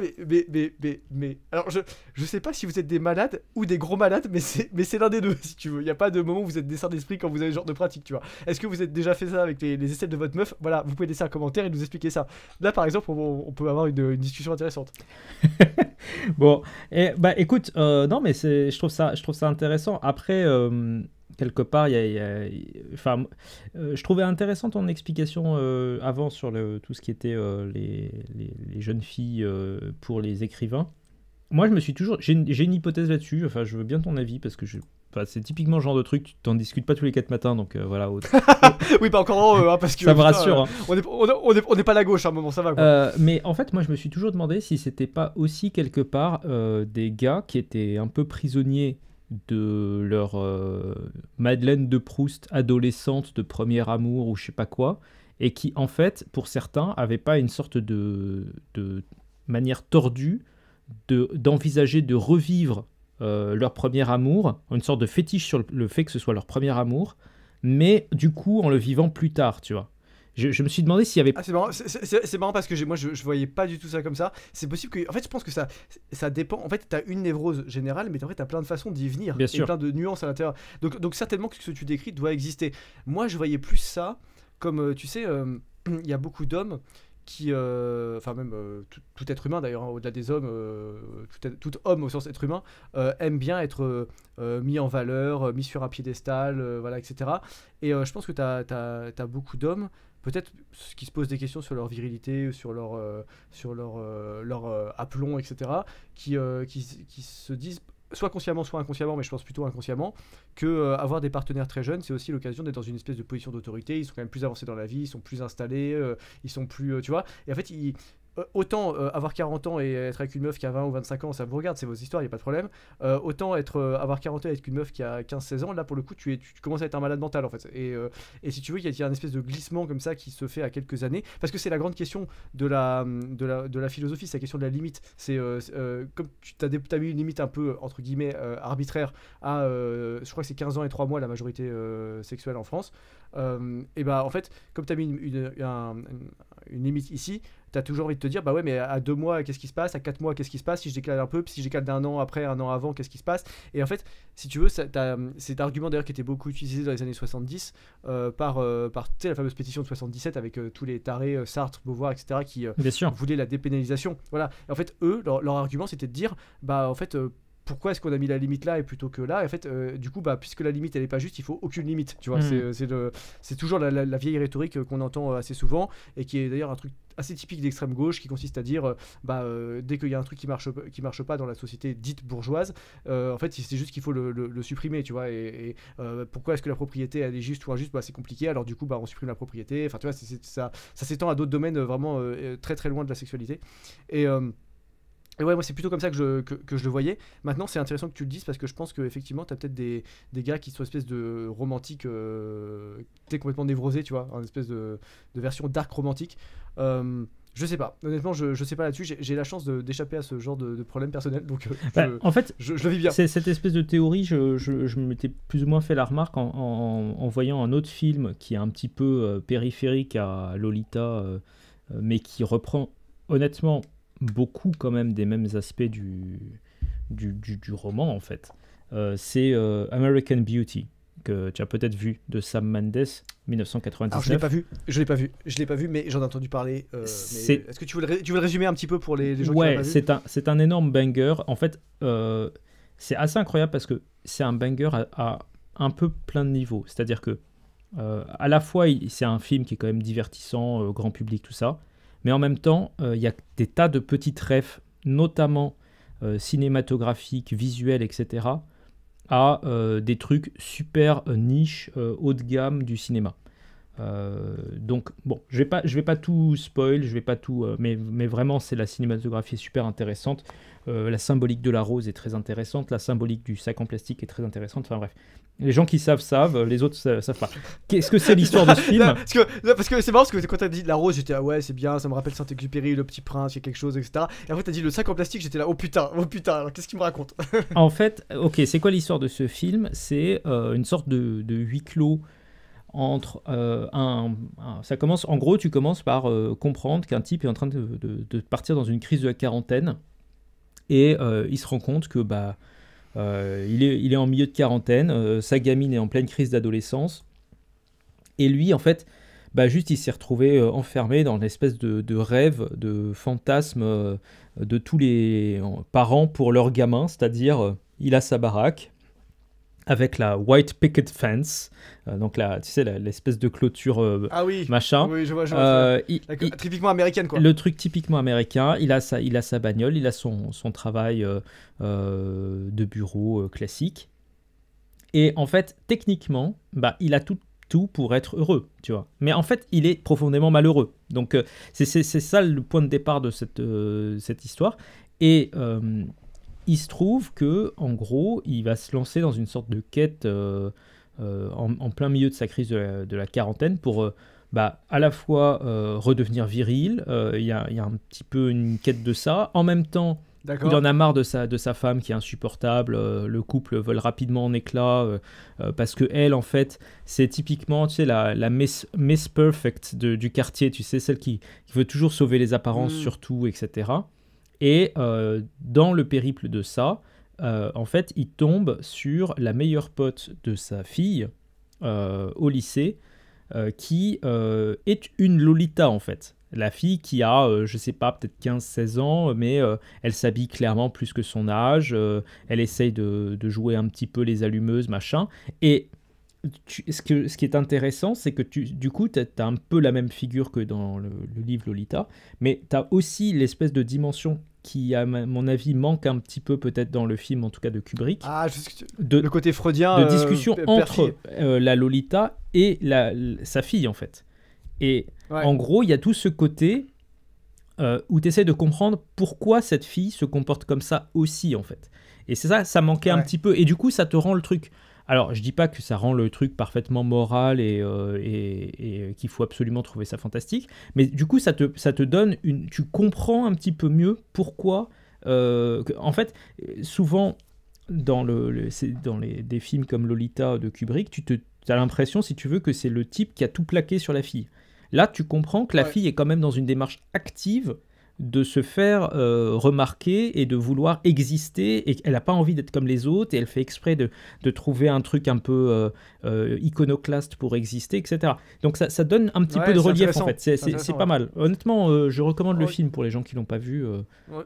mais alors je sais pas si vous êtes des malades ou des gros malades, mais c'est l'un des deux, si tu veux. Il n'y a pas de moment où vous êtes dessin d'esprit quand vous avez ce genre de pratique, tu vois. Est-ce que vous êtes déjà fait ça avec les aisselles de votre meuf? Voilà, vous pouvez laisser un commentaire et nous expliquer ça. Là, par exemple, on peut avoir une discussion intéressante. Bon, écoute, non, mais je trouve ça intéressant. Après, quelque part, enfin, je trouvais intéressant ton explication avant sur tout ce qui était les jeunes filles pour les écrivains. Moi, j'ai une hypothèse là-dessus. Enfin, je veux bien ton avis parce que enfin, c'est typiquement le genre de truc, tu t'en discutes pas tous les 4 matins, donc voilà. Oui, pas encore parce que Ça me putain, rassure. Hein. On n'est pas la gauche à un moment, ça va quoi. Mais en fait, moi, je me suis toujours demandé si c'était pas aussi quelque part des gars qui étaient un peu prisonniers de leur Madeleine de Proust adolescente de premier amour ou je sais pas quoi, et qui, en fait, pour certains, avaient pas une sorte de manière tordue d'envisager de revivre leur premier amour, une sorte de fétiche sur le fait que ce soit leur premier amour, mais du coup en le vivant plus tard, tu vois. Je me suis demandé s'il y avait... Ah, c'est marrant parce que moi je voyais pas du tout ça comme ça. C'est possible que. En fait, je pense que ça dépend. En fait, t'as une névrose générale, mais en fait, t'as plein de façons d'y venir. Bien et sûr. plein de nuances à l'intérieur. Donc certainement que ce que tu décris doit exister. Moi, je voyais plus ça comme. Tu sais, il y a beaucoup d'hommes qui. Enfin, même tout être humain d'ailleurs, hein, au-delà des hommes, tout homme au sens être humain, aime bien être mis en valeur, mis sur un piédestal, voilà, etc. Et je pense que t'as beaucoup d'hommes peut-être qui se posent des questions sur leur virilité, sur leur aplomb, etc., qui se disent, soit consciemment, soit inconsciemment, mais je pense plutôt inconsciemment, que avoir des partenaires très jeunes, c'est aussi l'occasion d'être dans une espèce de position d'autorité. Ils sont quand même plus avancés dans la vie, ils sont plus installés, ils sont plus... tu vois. Et en fait, autant avoir 40 ans et être avec une meuf qui a 20 ou 25 ans, ça vous regarde, c'est vos histoires, il n'y a pas de problème. Autant avoir 40 ans et avec une meuf qui a 15-16 ans, là pour le coup tu commences à être un malade mental en fait. Et si tu veux, il y a un espèce de glissement comme ça qui se fait à quelques années, parce que c'est la grande question de la philosophie, c'est la question de la limite. Comme tu as mis une limite un peu entre guillemets arbitraire à, je crois que c'est 15 ans et 3 mois la majorité sexuelle en France. Et bah en fait, comme tu as mis une limite ici, t'as toujours envie de te dire, bah ouais, mais à 2 mois, qu'est-ce qui se passe? À 4 mois, qu'est-ce qui se passe? Si je décale un peu, puis si je décale d'un an après, un an avant, qu'est-ce qui se passe? Et en fait, si tu veux, c'est un argument d'ailleurs qui était beaucoup utilisé dans les années 70 par tu sais, la fameuse pétition de 77 avec tous les tarés, Sartre, Beauvoir, etc., qui Bien sûr. voulaient la dépénalisation. Voilà. Et en fait, eux, leur argument, c'était de dire, bah en fait, pourquoi est-ce qu'on a mis la limite là et plutôt que là? Et en fait, du coup, bah, puisque la limite elle est pas juste, il faut aucune limite. Tu vois, c'est toujours la vieille rhétorique qu'on entend assez souvent et qui est d'ailleurs un truc assez typique d'extrême gauche qui consiste à dire dès qu'il y a un truc qui marche pas dans la société dite bourgeoise, en fait c'est juste qu'il faut le supprimer, tu vois. Et pourquoi est-ce que la propriété elle est juste ou injuste? Bah, c'est compliqué, alors du coup bah, on supprime la propriété. Enfin tu vois, ça s'étend à d'autres domaines vraiment très très loin de la sexualité. Et ouais, moi c'est plutôt comme ça que je le voyais. Maintenant, c'est intéressant que tu le dises parce que je pense qu'effectivement, t'as peut-être des gars qui sont espèce de romantiques, t'es complètement névrosés, tu vois, une espèce de version dark romantique. Je sais pas, honnêtement, je sais pas là-dessus. J'ai la chance d'échapper à ce genre de problème personnel, donc En fait, je le vis bien. c'est cette espèce de théorie, je m'étais plus ou moins fait la remarque en voyant un autre film qui est un petit peu périphérique à Lolita, mais qui reprend honnêtement beaucoup quand même des mêmes aspects du roman en fait. C'est American Beauty, que tu as peut-être vu, de Sam Mendes, 1999. Alors je l'ai pas vu, mais j'en ai entendu parler. Est-ce que tu veux le résumer un petit peu pour les gens qui l'ont pas vu? C'est un énorme banger. En fait, c'est assez incroyable parce que c'est un banger à un peu plein de niveaux. C'est-à-dire que à la fois, c'est un film qui est quand même divertissant, grand public, tout ça. Mais en même temps, il y a des tas de petites refs, notamment cinématographiques, visuels, etc., à des trucs super niche, haut de gamme du cinéma. Donc, bon, je vais pas tout spoil, je vais pas tout, mais vraiment, c'est la cinématographie est super intéressante. La symbolique de la rose est très intéressante, la symbolique du sac en plastique est très intéressante. Enfin bref, les gens qui savent, les autres savent pas. Qu'est-ce que c'est l'histoire de ce film? Parce que c'est marrant, parce que quand t'as dit la rose, j'étais là, ouais, c'est bien, ça me rappelle Saint-Exupéry, Le Petit Prince, il y a quelque chose, etc. Et après, t'as dit le sac en plastique, j'étais là, oh putain, alors qu'est-ce qu'il me raconte? En fait, ok, c'est quoi l'histoire de ce film? C'est une sorte de huis clos entre ça commence, en gros, tu commences par comprendre qu'un type est en train de partir dans une crise de la quarantaine et il se rend compte que il est en milieu de quarantaine, sa gamine est en pleine crise d'adolescence et lui en fait juste il s'est retrouvé enfermé dans une espèce de rêve, de fantasme de tous les parents pour leur gamin, c'est-à-dire il a sa baraque, avec la White Picket Fence, donc tu sais, l'espèce de clôture Ah oui. machin. Oui, je vois. Typiquement américaine, quoi. Le truc typiquement américain, il a sa bagnole, il a son travail de bureau classique. Et en fait, techniquement, il a tout pour être heureux, tu vois. Mais en fait, il est profondément malheureux. Donc, c'est ça le point de départ de cette histoire. Et il se trouve que, en gros, il va se lancer dans une sorte de quête en plein milieu de sa crise de la quarantaine pour à la fois redevenir viril. Il y a un petit peu une quête de ça. En même temps, D'accord. il en a marre de sa femme qui est insupportable. Le couple vole rapidement en éclats parce que elle, en fait, c'est typiquement, tu sais, la Miss Perfect du quartier. Tu sais, celle qui veut toujours sauver les apparences sur tout, etc. Et dans le périple de ça, en fait, il tombe sur la meilleure pote de sa fille au lycée, qui est une Lolita, en fait. La fille qui a, je sais pas, peut-être 15-16 ans, mais elle s'habille clairement plus que son âge, elle essaye de jouer un petit peu les allumeuses, machin. Et ce qui est intéressant, c'est que du coup, tu as un peu la même figure que dans le livre Lolita, mais tu as aussi l'espèce de dimension qui, à mon avis, manque un petit peu peut-être dans le film, en tout cas de Kubrick. Ah, le côté freudien. De discussion entre la Lolita et sa fille, en fait. Et en gros, il y a tout ce côté où tu essaies de comprendre pourquoi cette fille se comporte comme ça aussi, en fait. Et c'est ça manquait un petit peu. Et du coup, ça te rend le truc... Alors, je dis pas que ça rend le truc parfaitement moral et qu'il faut absolument trouver ça fantastique, mais du coup, ça te donne tu comprends un petit peu mieux pourquoi... en fait, souvent, dans des films comme Lolita de Kubrick, tu as l'impression, si tu veux, que c'est le type qui a tout plaqué sur la fille. Là, tu comprends que la fille est quand même dans une démarche active de se faire remarquer et de vouloir exister, et qu'elle n'a pas envie d'être comme les autres, et elle fait exprès de trouver un truc un peu iconoclaste pour exister, etc. Donc ça donne un petit peu de relief, en fait. C'est pas mal. Honnêtement, je recommande le film pour les gens qui l'ont pas vu.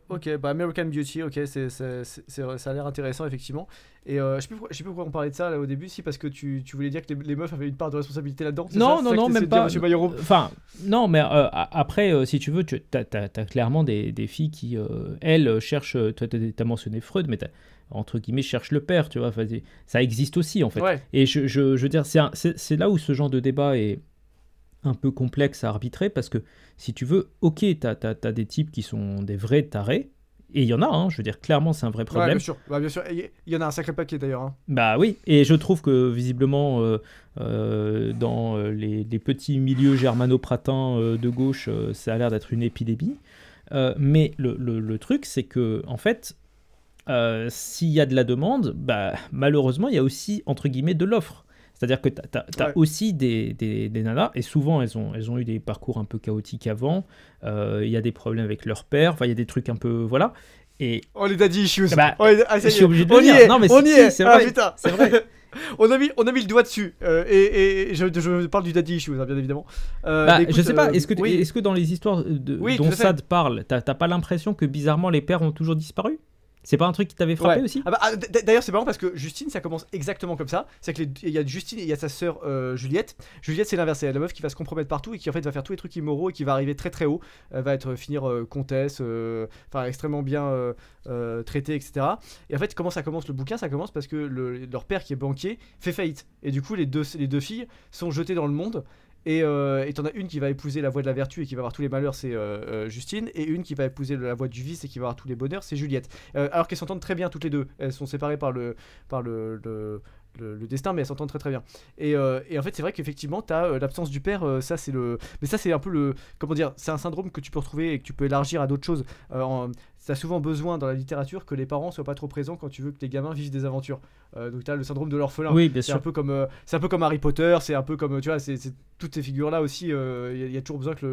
Ok, American Beauty, ok, ça a l'air intéressant, effectivement. Et je sais plus pourquoi on parlait de ça là au début, si parce que tu voulais dire que les meufs avaient une part de responsabilité là-dedans. Non, même pas. Monsieur Bayrou. Enfin, non, mais après, si tu veux, t'as clairement des filles qui, elles, cherchent. T'as mentionné Freud, mais entre guillemets, cherchent le père, tu vois. Enfin, ça existe aussi, en fait. Ouais. Et je veux dire, c'est là où ce genre de débat est un peu complexe à arbitrer, parce que si tu veux, ok, t'as des types qui sont des vrais tarés. Et il y en a, hein, je veux dire, clairement, c'est un vrai problème. Ouais, bien sûr. Il y en a un sacré paquet, d'ailleurs. Hein. Bah oui, et je trouve que, visiblement, dans les petits milieux germano-pratins de gauche, ça a l'air d'être une épidémie. Mais le truc, c'est que, en fait, s'il y a de la demande, malheureusement, il y a aussi, entre guillemets, de l'offre. C'est-à-dire que tu as aussi des nanas, et souvent elles ont eu des parcours un peu chaotiques avant, il y a des problèmes avec leur père, il y a des trucs un peu... Voilà. Et... Oh, les daddy issues. Je suis obligé de le dire. Non, mais on y est. C'est vrai. Putain. C'est vrai. on a mis le doigt dessus. Et je parle du daddy issues, hein, bien évidemment. Écoute, je sais pas, est-ce que dans les histoires dont Sade parle, t'as pas l'impression que bizarrement les pères ont toujours disparu ? C'est pas un truc qui t'avait frappé aussi ? D'ailleurs, c'est marrant parce que Justine, ça commence exactement comme ça. C'est que il y a Justine et il y a sa sœur Juliette. Juliette, c'est l'inverse, c'est la meuf qui va se compromettre partout et qui en fait va faire tous les trucs immoraux et qui va arriver très très haut. Elle va finir comtesse, extrêmement bien traitée, etc. Et en fait, comment ça commence le bouquin ? Ça commence parce que leur père, qui est banquier, fait faillite. Et du coup, les deux filles sont jetées dans le monde. Et t'en as une qui va épouser la voie de la vertu et qui va avoir tous les malheurs, c'est Justine, et une qui va épouser la voie du vice et qui va avoir tous les bonheurs, c'est Juliette. Alors qu'elles s'entendent très bien toutes les deux, elles sont séparées par le destin, mais elles s'entendent très très bien. Et en fait, c'est vrai qu'effectivement, t'as l'absence du père, mais ça c'est un peu comment dire, c'est un syndrome que tu peux retrouver et que tu peux élargir à d'autres choses. T'as souvent besoin dans la littérature que les parents soient pas trop présents quand tu veux que tes gamins vivent des aventures. Donc t'as le syndrome de l'orphelin. Oui, bien c'est sûr. C'est un peu comme Harry Potter, c'est un peu comme, tu vois, c'est toutes ces figures là aussi. Il y a toujours besoin que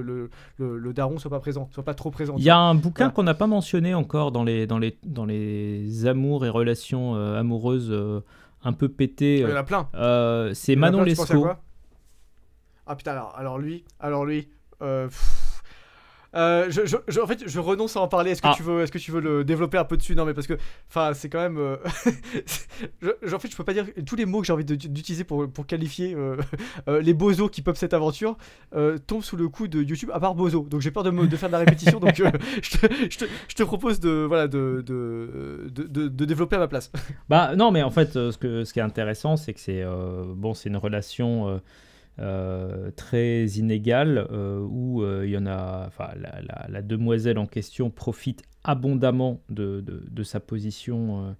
le daron soit pas présent, soit pas trop présent. Il y a un bouquin qu'on n'a pas mentionné encore dans les amours et relations amoureuses un peu pétées. Il y en a plein. C'est Manon Lescaut. Ah putain, alors lui. En fait, je renonce à en parler. Est-ce que tu veux le développer un peu dessus? Non, mais parce que, enfin, c'est quand même. En fait, je peux pas dire tous les mots que j'ai envie d'utiliser pour qualifier les bozos qui peuplent cette aventure tombent sous le coup de YouTube, à part bozo. Donc j'ai peur de faire de la répétition. Donc je te propose de développer à ma place. Bah non, mais en fait, ce qui est intéressant, c'est que c'est une relation très inégale où il y en a, enfin, la demoiselle en question profite abondamment de sa position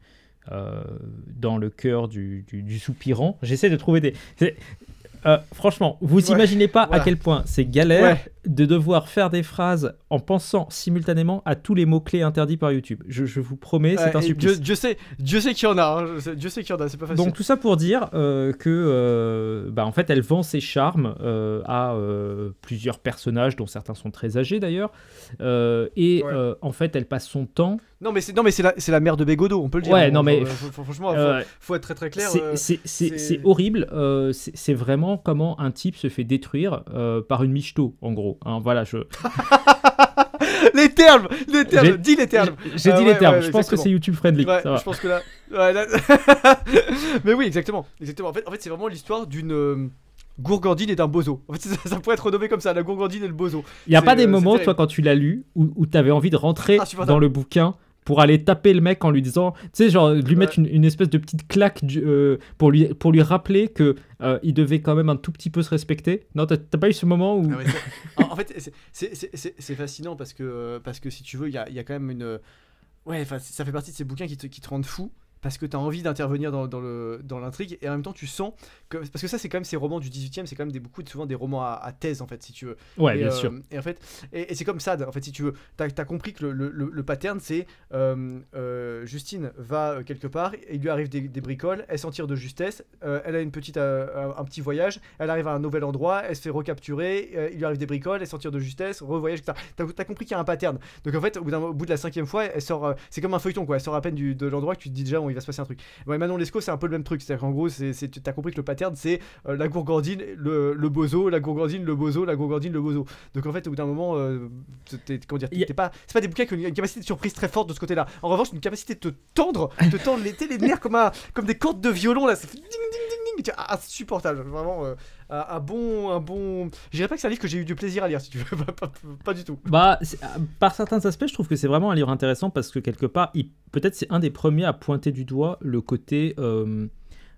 dans le cœur du soupirant. J'essaie de trouver franchement, vous imaginez pas à quel point c'est galère de devoir faire des phrases en pensant simultanément à tous les mots-clés interdits par YouTube. Je vous promets, c'est un supplice. Dieu sait qu'il y en a, hein. Dieu sait qu'il y en a, c'est pas facile. Donc tout ça pour dire que en fait, elle vend ses charmes à plusieurs personnages, dont certains sont très âgés d'ailleurs, en fait, elle passe son temps. Non mais c'est la mère de Bégodeau, on peut le dire. Ouais, non mais franchement, faut être très très clair. C'est horrible. C'est vraiment comment un type se fait détruire par une michto, en gros. Hein, voilà, les termes, dis les termes. J'ai dit les termes. Je pense que c'est YouTube friendly. Ouais, ça va. Je pense que là. Mais oui, exactement. En fait, c'est vraiment l'histoire d'une gourgandine et d'un bozo. En fait, ça pourrait être renommé comme ça, la gourgandine et le bozo. Il y a pas des moments, toi, quand tu l'as lu, où tu avais envie de rentrer dans le bouquin pour aller taper le mec en lui disant, tu sais, genre lui mettre une espèce de petite claque pour lui rappeler que il devait quand même un tout petit peu se respecter. Non, t'as pas eu ce moment où... En fait, c'est fascinant parce que si tu veux, il y a quand même une... Ouais, enfin, ça fait partie de ces bouquins qui te rendent fou. Parce que tu as envie d'intervenir dans l'intrigue et en même temps tu sens que, parce que ça c'est quand même ces romans du 18e, c'est quand même souvent des romans à thèse en fait, si tu veux. Ouais, bien sûr. Et en fait, et c'est comme Sade en fait, si tu veux, t'as compris que le pattern c'est Justine va quelque part, il lui arrive des bricoles, elle s'en tire de justesse, elle a un petit voyage, elle arrive à un nouvel endroit, elle se fait recapturer, il lui arrive des bricoles, elle s'en tire de justesse, revoyage, etc. T'as compris qu'il y a un pattern. Donc en fait, au bout de la 5e fois, elle sort, c'est comme un feuilleton quoi, elle sort à peine de l'endroit que tu te dis déjà il va se passer un truc. Ouais, Manon Lescaut c'est un peu le même truc, c'est-à-dire qu'en gros t'as compris que le pattern c'est la gourgandine, le bozo, la gourgandine, le bozo, la gourgandine, le bozo. Donc en fait au bout d'un moment c'est pas des bouquins qui ont une capacité de surprise très forte de ce côté-là. En revanche une capacité de te tendre les nerfs comme des cordes de violon là, ça fait ding ding ding ding, insupportable, vraiment. Un bon. Je dirais pas que c'est un livre que j'ai eu du plaisir à lire, si tu veux, pas du tout. Bah, par certains aspects, je trouve que c'est vraiment un livre intéressant parce que quelque part, peut-être c'est un des premiers à pointer du doigt le côté,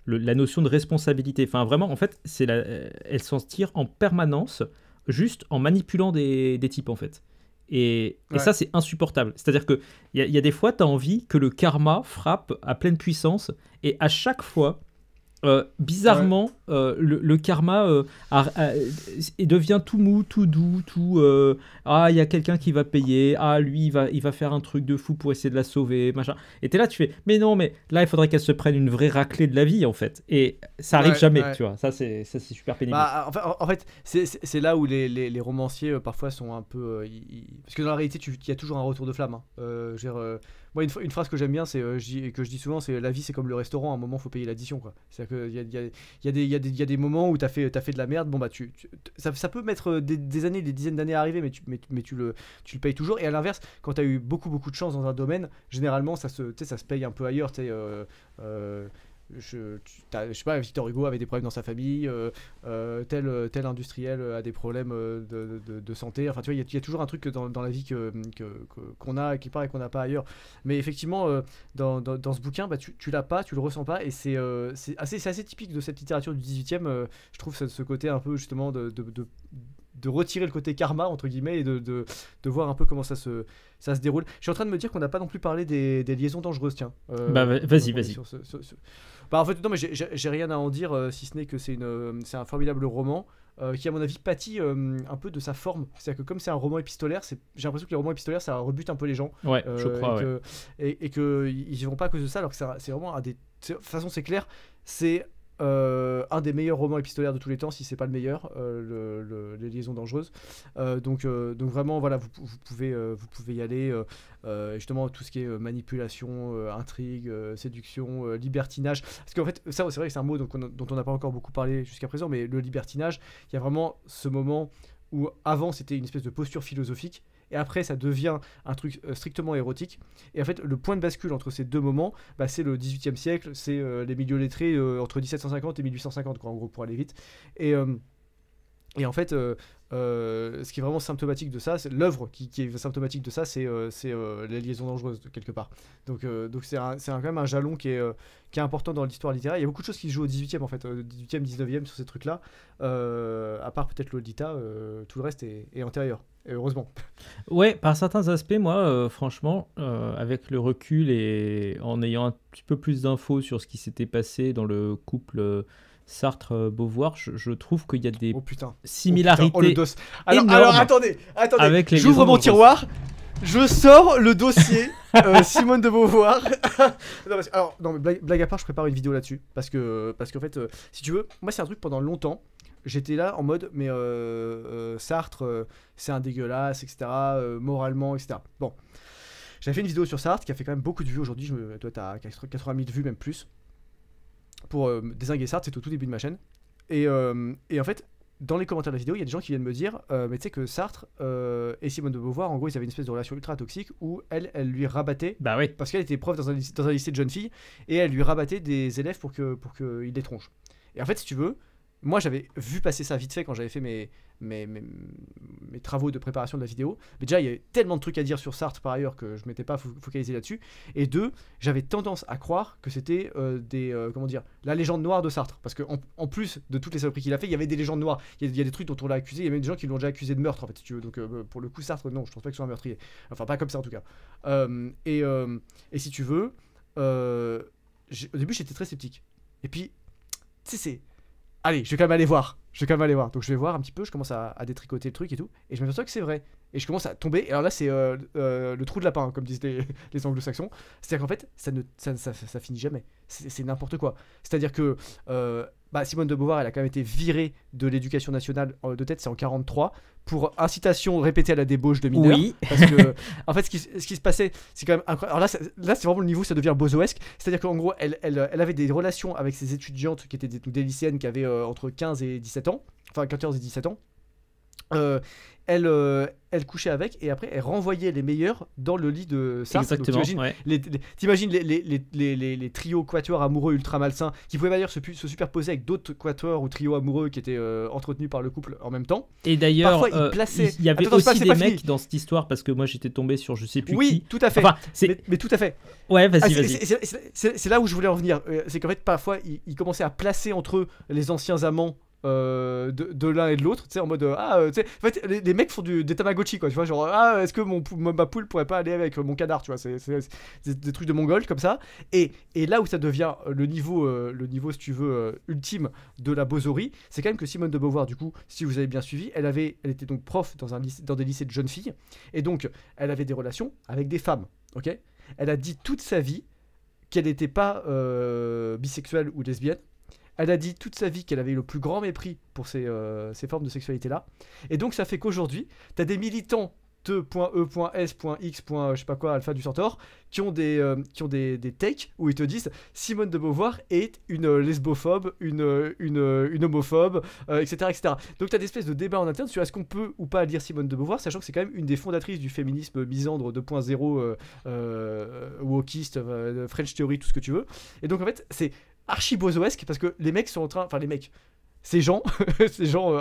la notion de responsabilité. Enfin, vraiment, en fait, elle s'en tire en permanence, juste en manipulant des types, en fait. Et ça, c'est insupportable. C'est-à-dire qu'il y a des fois, tu as envie que le karma frappe à pleine puissance et à chaque fois. Bizarrement, le karma il devient tout mou, tout doux, il y a quelqu'un qui va payer, lui il va faire un truc de fou pour essayer de la sauver, machin. Et t'es là, tu fais, mais non, mais là il faudrait qu'elle se prenne une vraie raclée de la vie en fait. Et ça arrive jamais, tu vois. Ça c'est super pénible. Bah, en fait, c'est là où les romanciers parfois sont un peu, parce que dans la réalité, il y a toujours un retour de flamme. Hein. Moi, une phrase que j'aime bien, que je dis souvent, c'est la vie, c'est comme le restaurant. À un moment, faut payer l'addition, quoi. C'est-à-dire qu'il y a des moments où t'as fait de la merde. Bon bah, ça peut mettre des années, des dizaines d'années à arriver, mais tu le payes toujours. Et à l'inverse, quand t'as eu beaucoup de chance dans un domaine, généralement, ça se paye un peu ailleurs. Je sais pas, Victor Hugo avait des problèmes dans sa famille, tel industriel a des problèmes de santé. Enfin, tu vois, il y a toujours un truc dans la vie qu'on a quelque part et qu'on n'a pas ailleurs. Mais effectivement, dans ce bouquin, bah, tu l'as pas, tu le ressens pas, et c'est assez typique de cette littérature du 18e. Je trouve ce côté un peu justement de retirer le côté karma entre guillemets et de voir un peu comment ça se déroule. Je suis en train de me dire qu'on n'a pas non plus parlé des liaisons dangereuses, tiens. Vas-y. Bah en fait non, mais j'ai rien à en dire, si ce n'est que c'est un formidable roman qui à mon avis pâtit un peu de sa forme. C'est-à-dire que comme c'est un roman épistolaire, j'ai l'impression que les romans épistolaires ça rebute un peu les gens. Ouais, je crois. Et qu'ils y vont pas à cause de ça, alors que c'est vraiment de toute façon c'est clair, c'est un des meilleurs romans épistolaires de tous les temps, si c'est pas le meilleur, les liaisons dangereuses. Donc vraiment voilà, vous pouvez y aller. Justement tout ce qui est manipulation, intrigue, séduction, libertinage. Parce qu'en fait ça c'est vrai que c'est un mot dont on n'a pas encore beaucoup parlé jusqu'à présent, mais le libertinage, il y a vraiment ce moment où avant c'était une espèce de posture philosophique. et après ça devient un truc strictement érotique. Et en fait, le point de bascule entre ces deux moments, bah, c'est le 18e siècle, c'est les milieux lettrés entre 1750 et 1850, quoi, en gros, pour aller vite. Et, euh, et en fait, ce qui est vraiment symptomatique de ça, c'est l'œuvre qui est symptomatique de ça, c'est les liaisons dangereuses, quelque part. Donc quand même un jalon qui est important dans l'histoire littéraire. Il y a beaucoup de choses qui se jouent au 18e, en fait, 18e, 19e, sur ces trucs-là. À part peut-être Lolita, tout le reste est antérieur. Et heureusement. Ouais, par certains aspects, moi, franchement, avec le recul et en ayant un petit peu plus d'infos sur ce qui s'était passé dans le couple Sartre-Beauvoir, je trouve qu'il y a des Oh putain. similarités Oh, le dos. Alors, énormes attendez. avec les J'ouvre liaisons mon dangereuses. tiroir. Je sors le dossier Simone de Beauvoir. Non, mais blague à part, je prépare une vidéo là-dessus. Parce qu'en fait, si tu veux, moi, c'est un truc pendant longtemps. J'étais là en mode, mais Sartre, c'est un dégueulasse, etc. Moralement, etc. Bon. J'avais fait une vidéo sur Sartre qui a fait quand même beaucoup de vues aujourd'hui. Elle doit être à 80 000 vues, même plus. Pour dézinguer Sartre, c'est au tout début de ma chaîne. Et en fait, dans les commentaires de la vidéo, il y a des gens qui viennent me dire mais tu sais que Sartre et Simone de Beauvoir, en gros, ils avaient une espèce de relation ultra toxique où elle lui rabattait, Bah oui. parce qu'elle était prof dans un lycée de jeunes filles, et elle lui rabattait des élèves pour qu'il les tronche. Et en fait, si tu veux, moi j'avais vu passer ça vite fait quand j'avais fait mes travaux de préparation de la vidéo. Mais déjà, il y avait tellement de trucs à dire sur Sartre par ailleurs que je m'étais pas focalisé là-dessus. Et deux, j'avais tendance à croire que c'était comment dire, la légende noire de Sartre. Parce qu'en plus de toutes les saloperies qu'il a fait, il y avait des légendes noires. Il y a des trucs dont on l'a accusé. Il y a même des gens qui l'ont déjà accusé de meurtre, en fait, si tu veux. Donc pour le coup, Sartre, non, je pense pas que ce soit un meurtrier. Enfin, pas comme ça en tout cas. Et si tu veux, au début, j'étais très sceptique. Et puis, tu sais, c'est. Allez, je vais quand même aller voir. Donc je vais voir un petit peu, je commence à détricoter le truc et tout. Et je m'aperçois que c'est vrai. Et je commence à tomber. Et alors là, c'est le trou de lapin, hein, comme disent les anglo-saxons. C'est-à-dire qu'en fait, ça finit jamais. C'est n'importe quoi. C'est-à-dire que Simone de Beauvoir, elle a quand même été virée de l'éducation nationale de tête, c'est en 43, pour incitation répétée à la débauche de mineurs. Oui. Parce que, en fait, ce qui se passait, c'est quand même incroyable. Alors là, c'est vraiment le niveau, ça devient bozoesque. C'est-à-dire qu'en gros, elle avait des relations avec ses étudiantes qui étaient des lycéennes qui avaient entre 15 et 17 ans. Enfin, 14 et 17 ans. Elle couchait avec et après elle renvoyait les meilleurs dans le lit de Sartre. Exactement. Donc, t'imagines les trios quatuors amoureux ultra malsains qui pouvaient d'ailleurs se superposer avec d'autres quatuors ou trios amoureux qui étaient entretenus par le couple en même temps. Et d'ailleurs, Parfois, il plaçait. il y avait Attends, aussi c'est des pas mecs fini. dans cette histoire parce que moi j'étais tombé sur je sais plus qui. Oui, tout à fait. Enfin, mais tout à fait. Ouais, Ah, vas-y. c'est là où je voulais en venir. C'est qu'en fait, parfois, il commençait à placer entre eux les anciens amants de l'un et de l'autre, tu sais, en mode tu sais, en fait, les mecs font des Tamagotchi, quoi, tu vois, genre est-ce que ma poule pourrait pas aller avec mon canard, tu vois, c'est des trucs de mongol comme ça. Et là où ça devient le niveau si tu veux ultime de la bozorie, c'est quand même que Simone de Beauvoir, du coup, si vous avez bien suivi, elle était donc prof dans des lycées de jeunes filles, et donc elle avait des relations avec des femmes, ok. Elle a dit toute sa vie qu'elle n'était pas bisexuelle ou lesbienne. Elle a dit toute sa vie qu'elle avait eu le plus grand mépris pour ces formes de sexualité-là. Et donc ça fait qu'aujourd'hui, t'as des militants T.E.S.X. je sais pas quoi, Alpha du Centaure, qui ont des takes où ils te disent Simone de Beauvoir est une lesbophobe, une homophobe, etc., etc. Donc t'as des espèces de débats en interne sur est-ce qu'on peut ou pas lire Simone de Beauvoir, sachant que c'est quand même une des fondatrices du féminisme misandre 2.0, wokiste, French Theory, tout ce que tu veux. Et donc en fait, c'est archi bozoesque parce que les mecs sont en train, enfin les mecs, ces gens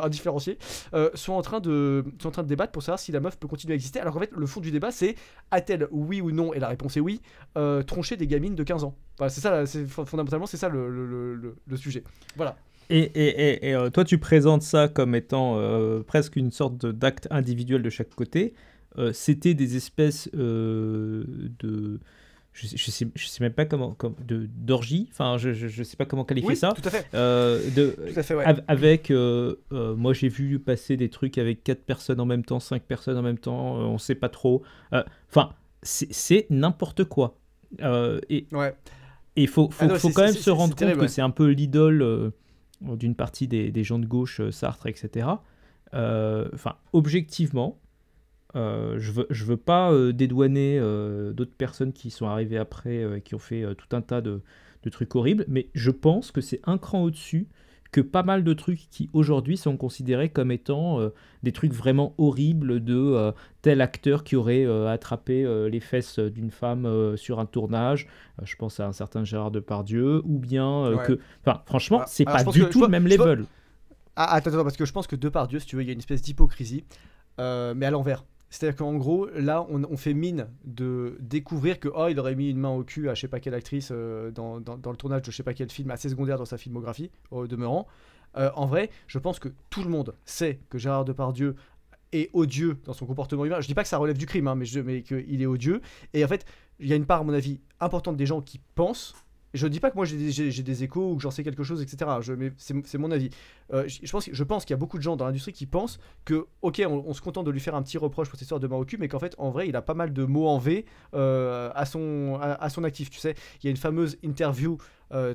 indifférenciés sont en train de débattre pour savoir si la meuf peut continuer à exister, alors qu'en fait le fond du débat c'est a-t-elle oui ou non, et la réponse est oui, troncher des gamines de 15 ans. Voilà, c'est ça, fondamentalement c'est ça le sujet. Voilà. Et toi tu présentes ça comme étant presque une sorte d'acte individuel de chaque côté. C'était des espèces de... Je sais même pas comment d'orgie, enfin je sais pas comment qualifier ça. Tout à fait. Tout à fait, ouais. Avec moi j'ai vu passer des trucs avec 4 personnes en même temps, 5 personnes en même temps, on sait pas trop. Enfin c'est n'importe quoi. Et il faut quand même se rendre compte terrible, que c'est un peu l'idole d'une partie des gens de gauche, Sartre, etc. Enfin objectivement. Je veux pas dédouaner d'autres personnes qui sont arrivées après, qui ont fait tout un tas de trucs horribles, mais je pense que c'est un cran au-dessus que pas mal de trucs qui aujourd'hui sont considérés comme étant des trucs vraiment horribles de tel acteur qui aurait attrapé les fesses d'une femme sur un tournage. Je pense à un certain Gérard Depardieu, ou bien Ouais. que... Enfin, franchement, c'est Alors, pas je pense du que- tout le même je pense- level. Ah, attends, parce que je pense que Depardieu, si tu veux, il y a une espèce d'hypocrisie, mais à l'envers. C'est-à-dire qu'en gros, là, on fait mine de découvrir que il aurait mis une main au cul à je sais pas quelle actrice dans le tournage de je sais pas quel film assez secondaire dans sa filmographie, au demeurant. En vrai, je pense que tout le monde sait que Gérard Depardieu est odieux dans son comportement humain. Je dis pas que ça relève du crime, hein, mais qu'il est odieux. Et en fait, il y a une part, à mon avis, importante des gens qui pensent. Je dis pas que moi j'ai des échos ou que j'en sais quelque chose, etc. Mais c'est mon avis. Je pense qu'il y a beaucoup de gens dans l'industrie qui pensent que, ok, on se contente de lui faire un petit reproche pour cette histoire de main au cul, mais qu'en fait, en vrai, il a pas mal de mots en V à son actif. Tu sais, il y a une fameuse interview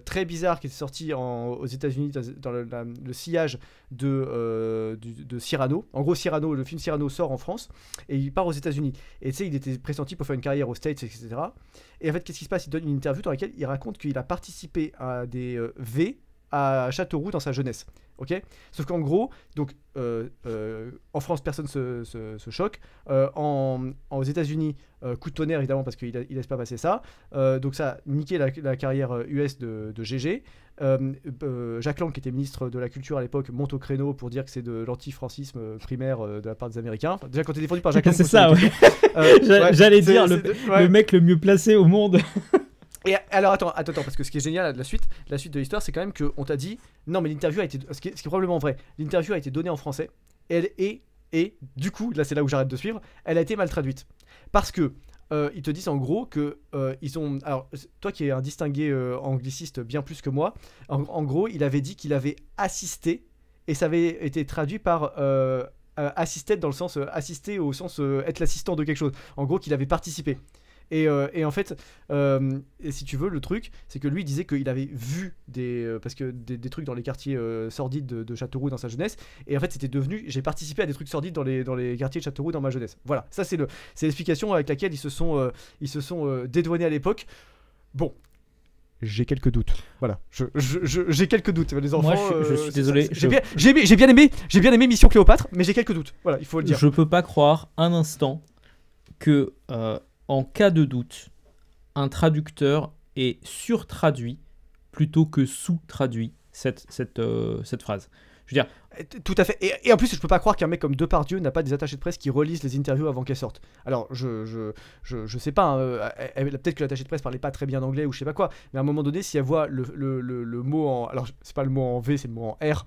très bizarre qui était sortie aux États-Unis dans le sillage de Cyrano. En gros, Cyrano, le film Cyrano sort en France et il part aux États-Unis. Et tu sais, il était pressenti pour faire une carrière aux States, etc. Et en fait, qu'est-ce qui se passe? Il donne une interview dans laquelle il raconte qu'il a participé à des V à Châteauroux dans sa jeunesse. Ok. Sauf qu'en gros, donc en France, personne se choque. Aux États-Unis, coup de tonnerre évidemment parce qu'il laisse pas passer ça. Donc ça a niqué la carrière US de GG. Jacques Lang, qui était ministre de la Culture à l'époque, monte au créneau pour dire que c'est de l'antifrancisme primaire de la part des Américains. Enfin, déjà, quand t'es défendu par Jacques Lang, C'est ça, ouais. J'allais dire le mec le mieux placé au monde. Et alors attends, parce que ce qui est génial, la suite de l'histoire, c'est quand même qu'on t'a dit non, mais l'interview a été, ce qui est probablement vrai, l'interview a été donnée en français, et du coup, là c'est là où j'arrête de suivre, elle a été mal traduite. Parce que ils te disent en gros que ils ont. Alors, toi qui es un distingué angliciste bien plus que moi, en gros, il avait dit qu'il avait assisté, et ça avait été traduit par. Assisted dans le sens assister au sens être l'assistant de quelque chose. En gros, qu'il avait participé. Et en fait, et si tu veux, le truc, c'est que lui il disait qu'il avait vu parce que des trucs dans les quartiers sordides de Châteauroux dans sa jeunesse. Et en fait, c'était devenu, j'ai participé à des trucs sordides dans les quartiers de Châteauroux dans ma jeunesse. Voilà, ça c'est l'explication avec laquelle ils se sont dédouanés à l'époque. Bon. J'ai quelques doutes. Voilà, j'ai quelques doutes. Les enfants. Moi, je suis désolé. J'ai bien aimé Mission Cléopâtre, mais j'ai quelques doutes. Voilà, il faut le dire. Je peux pas croire un instant que en cas de doute, un traducteur est surtraduit plutôt que sous-traduit cette phrase. Je veux dire, tout à fait. Et en plus, je peux pas croire qu'un mec comme Depardieu n'a pas des attachés de presse qui relisent les interviews avant qu'elles sortent. Alors, je sais pas. Hein, peut-être que l'attaché de presse parlait pas très bien anglais ou je sais pas quoi. Mais à un moment donné, si elle voit le mot en, alors c'est pas le mot en V, c'est le mot en R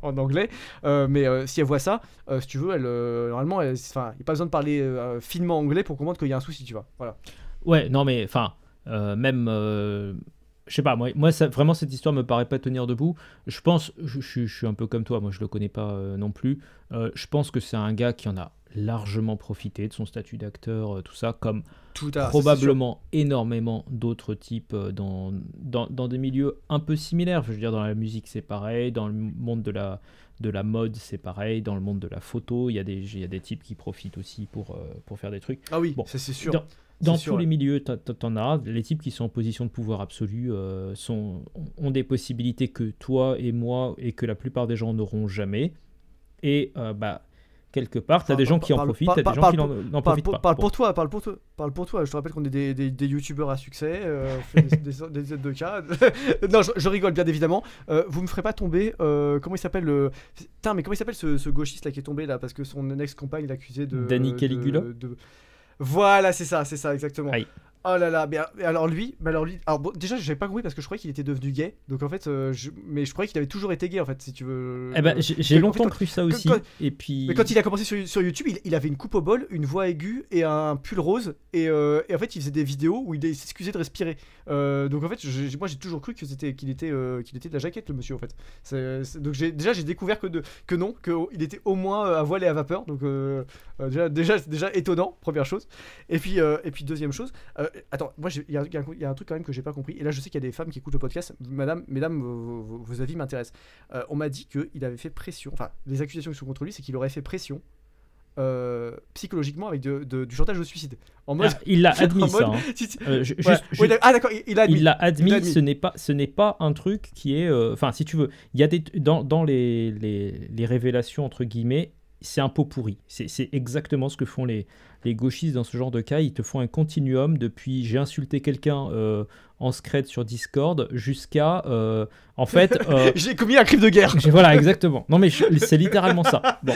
en anglais. Mais si elle voit ça, si tu veux, normalement, il n'y a pas besoin de parler finement anglais pour comprendre qu'il y a un souci, tu vois. Voilà. Ouais, non, mais enfin, même. Je sais pas, moi ça, vraiment cette histoire me paraît pas tenir debout. Je pense, je suis un peu comme toi, moi je le connais pas non plus. Je pense que c'est un gars qui en a largement profité de son statut d'acteur, tout ça, comme probablement énormément d'autres types dans des milieux un peu similaires. Je veux dire, dans la musique c'est pareil, dans le monde de la mode c'est pareil, dans le monde de la photo, il y a des types qui profitent aussi pour faire des trucs. Ah oui, bon, ça c'est sûr. Dans tous les milieux, t'en as. Les types qui sont en position de pouvoir absolu ont des possibilités que toi et moi et que la plupart des gens n'auront jamais. Et quelque part, t'as des gens qui en profitent, t'as des gens qui n'en profitent pas. Parle pour toi. Je te rappelle qu'on est des youtubeurs à succès, on fait des aides de cas. Non, je rigole bien évidemment. Vous me ferez pas tomber. Comment il s'appelle mais comment il s'appelle ce gauchiste là qui est tombé là parce que son ex-compagne l'accusait de. Danny Caligula. Voilà, c'est ça exactement. Aïe. Oh là là, mais alors lui, bon, déjà j'avais pas compris parce que je croyais qu'il était devenu gay, donc en fait, mais je croyais qu'il avait toujours été gay en fait, si tu veux. Eh ben, j'ai longtemps cru ça aussi, et puis. Mais quand il a commencé sur YouTube, il avait une coupe au bol, une voix aiguë et un pull rose, et en fait il faisait des vidéos où il s'excusait de respirer. Donc en fait, moi j'ai toujours cru qu'il était de la jaquette le monsieur en fait. Donc j'ai découvert que non, qu'il était au moins à voile et à vapeur, donc déjà étonnant, première chose. Et puis deuxième chose. Attends, moi il y a un truc quand même que j'ai pas compris. Et là je sais qu'il y a des femmes qui écoutent le podcast. Mesdames, vos avis m'intéressent. On m'a dit qu'il avait fait pression. Enfin, les accusations qui sont contre lui, c'est qu'il aurait fait pression psychologiquement avec du chantage au suicide. En mode, Il l'a admis en mode- ça. Hein. Ouais. Juste, Ouais, d'accord, il a admis. il l'a admis, Il l'a admis. ce n'est pas un truc qui est... Enfin, si tu veux, il y a dans les révélations, entre guillemets, c'est un pot pourri. C'est exactement ce que font les gauchistes dans ce genre de cas. Ils te font un continuum depuis j'ai insulté quelqu'un en scred sur Discord jusqu'à... en fait... J'ai commis un crime de guerre. voilà, exactement. Non, mais c'est littéralement ça. Bon.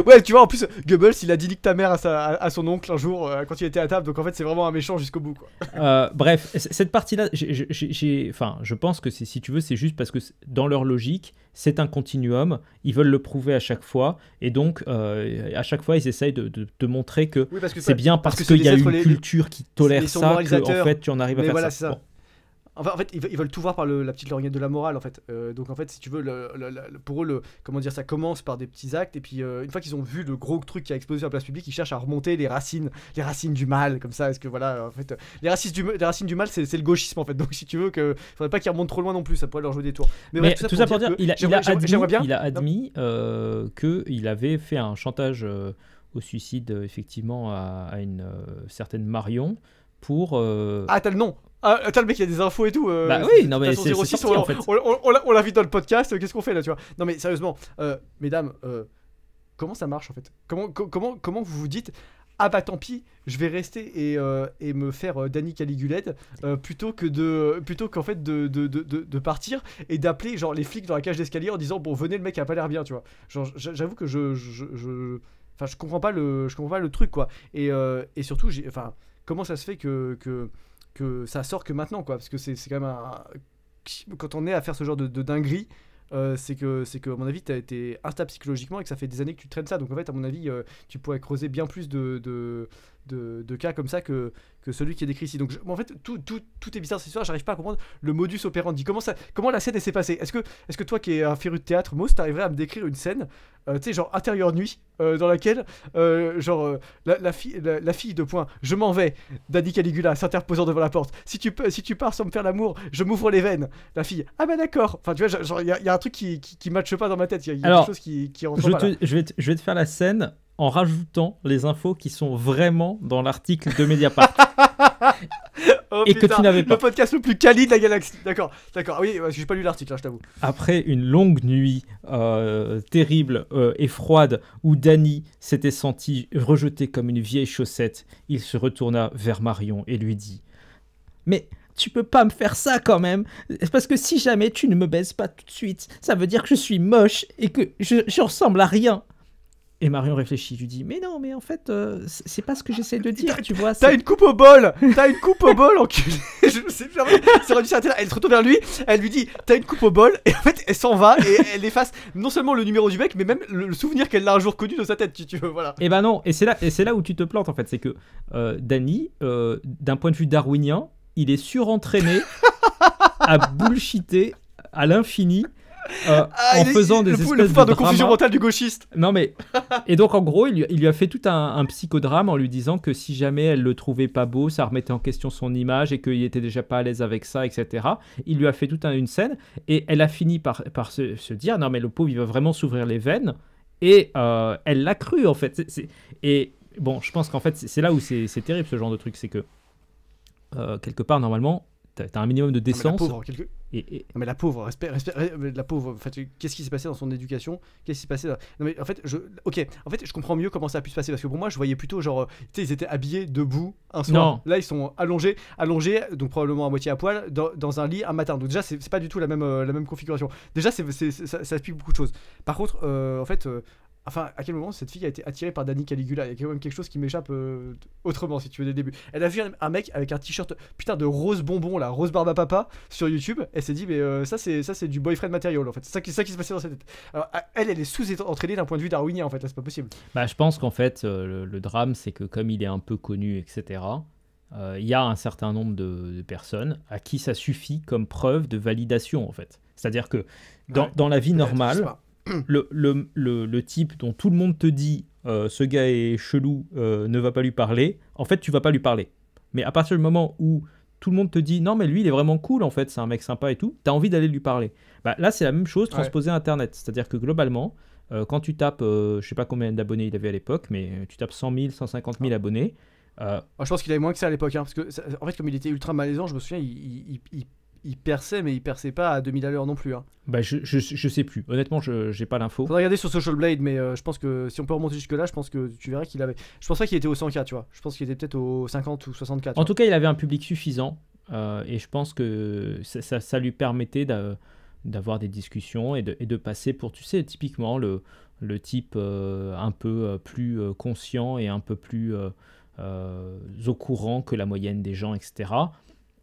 Ouais, tu vois, en plus, Goebbels, il a dit nique ta mère à son oncle un jour quand il était à table, donc en fait, c'est vraiment un méchant jusqu'au bout, quoi. Bref, cette partie-là, je pense que si tu veux, c'est juste parce que dans leur logique, c'est un continuum, ils veulent le prouver à chaque fois, et donc à chaque fois, ils essayent de te montrer que Oui, parce que c'est bien parce que qu'il y a c'est une les- culture qui tolère ils sont ça, que moralisateurs. en fait, tu en arrives à Mais faire voilà, ça. c'est ça. Bon. Enfin, en fait, ils veulent tout voir par la petite lorgnette de la morale, en fait. Donc, en fait, si tu veux, pour eux, comment dire, ça commence par des petits actes, et puis une fois qu'ils ont vu le gros truc qui a explosé sur la place publique, ils cherchent à remonter les racines du mal, comme ça. Est-ce que voilà, en fait, les racines du mal, c'est le gauchisme, en fait. Donc, si tu veux, faudrait pas qu'ils remontent trop loin non plus, ça pourrait leur jouer des tours. Mais bref, tout ça pour dire, que il a j'aimerais bien. admis qu'il avait fait un chantage au suicide, effectivement, à une certaine Marion pour... Ah, t'as le nom. Ah, t'as le mec, il y a des infos et tout. Bah oui, non mais Station c'est 06, sorti en fait. on l'invite dans le podcast, qu'est-ce qu'on fait là, tu vois? Non, mais sérieusement, mesdames, comment ça marche en fait? Comment vous vous dites, ah bah tant pis, je vais rester et me faire Danny Caligulette plutôt qu'en fait de partir et d'appeler genre les flics dans la cage d'escalier en disant bon venez, le mec a pas l'air bien, tu vois? Genre j'avoue que enfin je comprends pas le truc, quoi. Et surtout enfin comment ça se fait que ça sort que maintenant, quoi, parce que c'est quand même quand on est à faire ce genre de dinguerie, c'est que à mon avis t'as été instable psychologiquement et que ça fait des années que tu traînes ça, donc en fait à mon avis tu pourrais creuser bien plus de cas comme ça que celui qui est décrit ici. Donc en fait tout est bizarre cette histoire, j'arrive pas à comprendre le modus operandi, comment la scène elle s'est passée. Est-ce que toi qui es un féru de théâtre, Moss, t'arriverais à me décrire une scène tu sais genre intérieure nuit dans laquelle la fille de point je m'en vais, Danny Caligula s'interposant devant la porte, si tu pars sans me faire l'amour je m'ouvre les veines, la fille ah bah d'accord, enfin tu vois genre il y a un truc qui matche pas dans ma tête, il y a Alors, quelque chose qui rentre pas là. je vais te faire la scène en rajoutant les infos qui sont vraiment dans l'article de Mediapart. Oh, et que putain, tu n'avais pas. le podcast le plus quali de la galaxie. D'accord. Ah oui, parce que j'ai pas lu l'article, hein, je t'avoue. Après une longue nuit terrible et froide où Danny s'était senti rejeté comme une vieille chaussette, il se retourna vers Marion et lui dit « Mais tu peux pas me faire ça quand même, parce que si jamais tu ne me baises pas tout de suite, ça veut dire que je suis moche et que je ressemble à rien. » Et Marion réfléchit, lui dit « Mais non, mais en fait, c'est pas ce que j'essaie de dire, tu vois. » T'as une coupe au bol, enculé. Je sais plus, c'est rendu sur la télé. Elle se retourne vers lui, elle lui dit t'as une coupe au bol, et en fait elle s'en va et elle efface non seulement le numéro du mec, mais même le souvenir qu'elle l'a un jour connu dans sa tête, tu veux, voilà. Et ben non, et c'est là où tu te plantes en fait, c'est que Danny, d'un point de vue darwinien, il est surentraîné à bullshiter à l'infini. En faisant des espèces le pouvoir de drama. confusion mentale du gauchiste. Non mais et donc en gros il lui a fait tout un psychodrame en lui disant que si jamais elle le trouvait pas beau, ça remettait en question son image et qu'il était déjà pas à l'aise avec ça, etc. Il lui a fait toute une scène et elle a fini par se dire non mais le pauvre il va vraiment s'ouvrir les veines, et elle l'a cru en fait. Et bon, je pense qu'en fait c'est là où c'est terrible ce genre de truc, c'est que quelque part normalement t'as un minimum de décence. Non mais la pauvre, la pauvre, en fait, qu'est-ce qui s'est passé dans son éducation? Qu'est-ce qui s'est passé Non mais en fait, je comprends mieux comment ça a pu se passer, parce que pour moi, je voyais plutôt genre, tu sais, ils étaient habillés debout un soir. Non. Là, ils sont allongés, donc probablement à moitié à poil, dans un lit un matin. Donc déjà, c'est pas du tout la même configuration. Déjà, ça explique beaucoup de choses. Par contre, en fait. Enfin, à quel moment cette fille a été attirée par Danny Caligula? Il y a quand même quelque chose qui m'échappe autrement, si tu veux, dès le début. Elle a vu un mec avec un t-shirt putain de rose bonbon, là, rose barbe à papa, sur YouTube. Elle s'est dit, mais ça c'est du boyfriend material, en fait. C'est ça qui se passait dans sa tête. Alors, elle est sous-entraînée d'un point de vue darwinien, en fait. Là, c'est pas possible. Bah, je pense qu'en fait, le drame, c'est que comme il est un peu connu, etc., il y a un certain nombre de personnes à qui ça suffit comme preuve de validation, en fait. C'est-à-dire que dans la vie normale, le type dont tout le monde te dit ce gars est chelou, ne va pas lui parler, en fait tu vas pas lui parler. Mais à partir du moment où tout le monde te dit non mais lui il est vraiment cool, en fait c'est un mec sympa et tout, t'as envie d'aller lui parler. Bah, là c'est la même chose transposée à internet, c'est à dire que globalement Quand tu tapes, je sais pas combien d'abonnés il avait à l'époque, mais tu tapes 100 000, 150 000 abonnés. Je pense qu'il avait moins que ça à l'époque, hein, parce que en fait, comme il était ultra malaisant, je me souviens, il perçait, mais il perçait pas à 2000 à l'heure non plus. Hein. Bah, je sais plus. Honnêtement, j'ai pas l'info. Faudrait regarder sur Social Blade, mais je pense que si on peut remonter jusque-là, je pense que tu verrais qu'il avait. Je pense pas qu'il était au 100K, tu vois. Je pense qu'il était peut-être au 50 ou 60K. En tout cas, il avait un public suffisant, et je pense que ça lui permettait d'avoir des discussions et de passer pour, tu sais, typiquement le type un peu plus conscient et un peu plus au courant que la moyenne des gens, etc.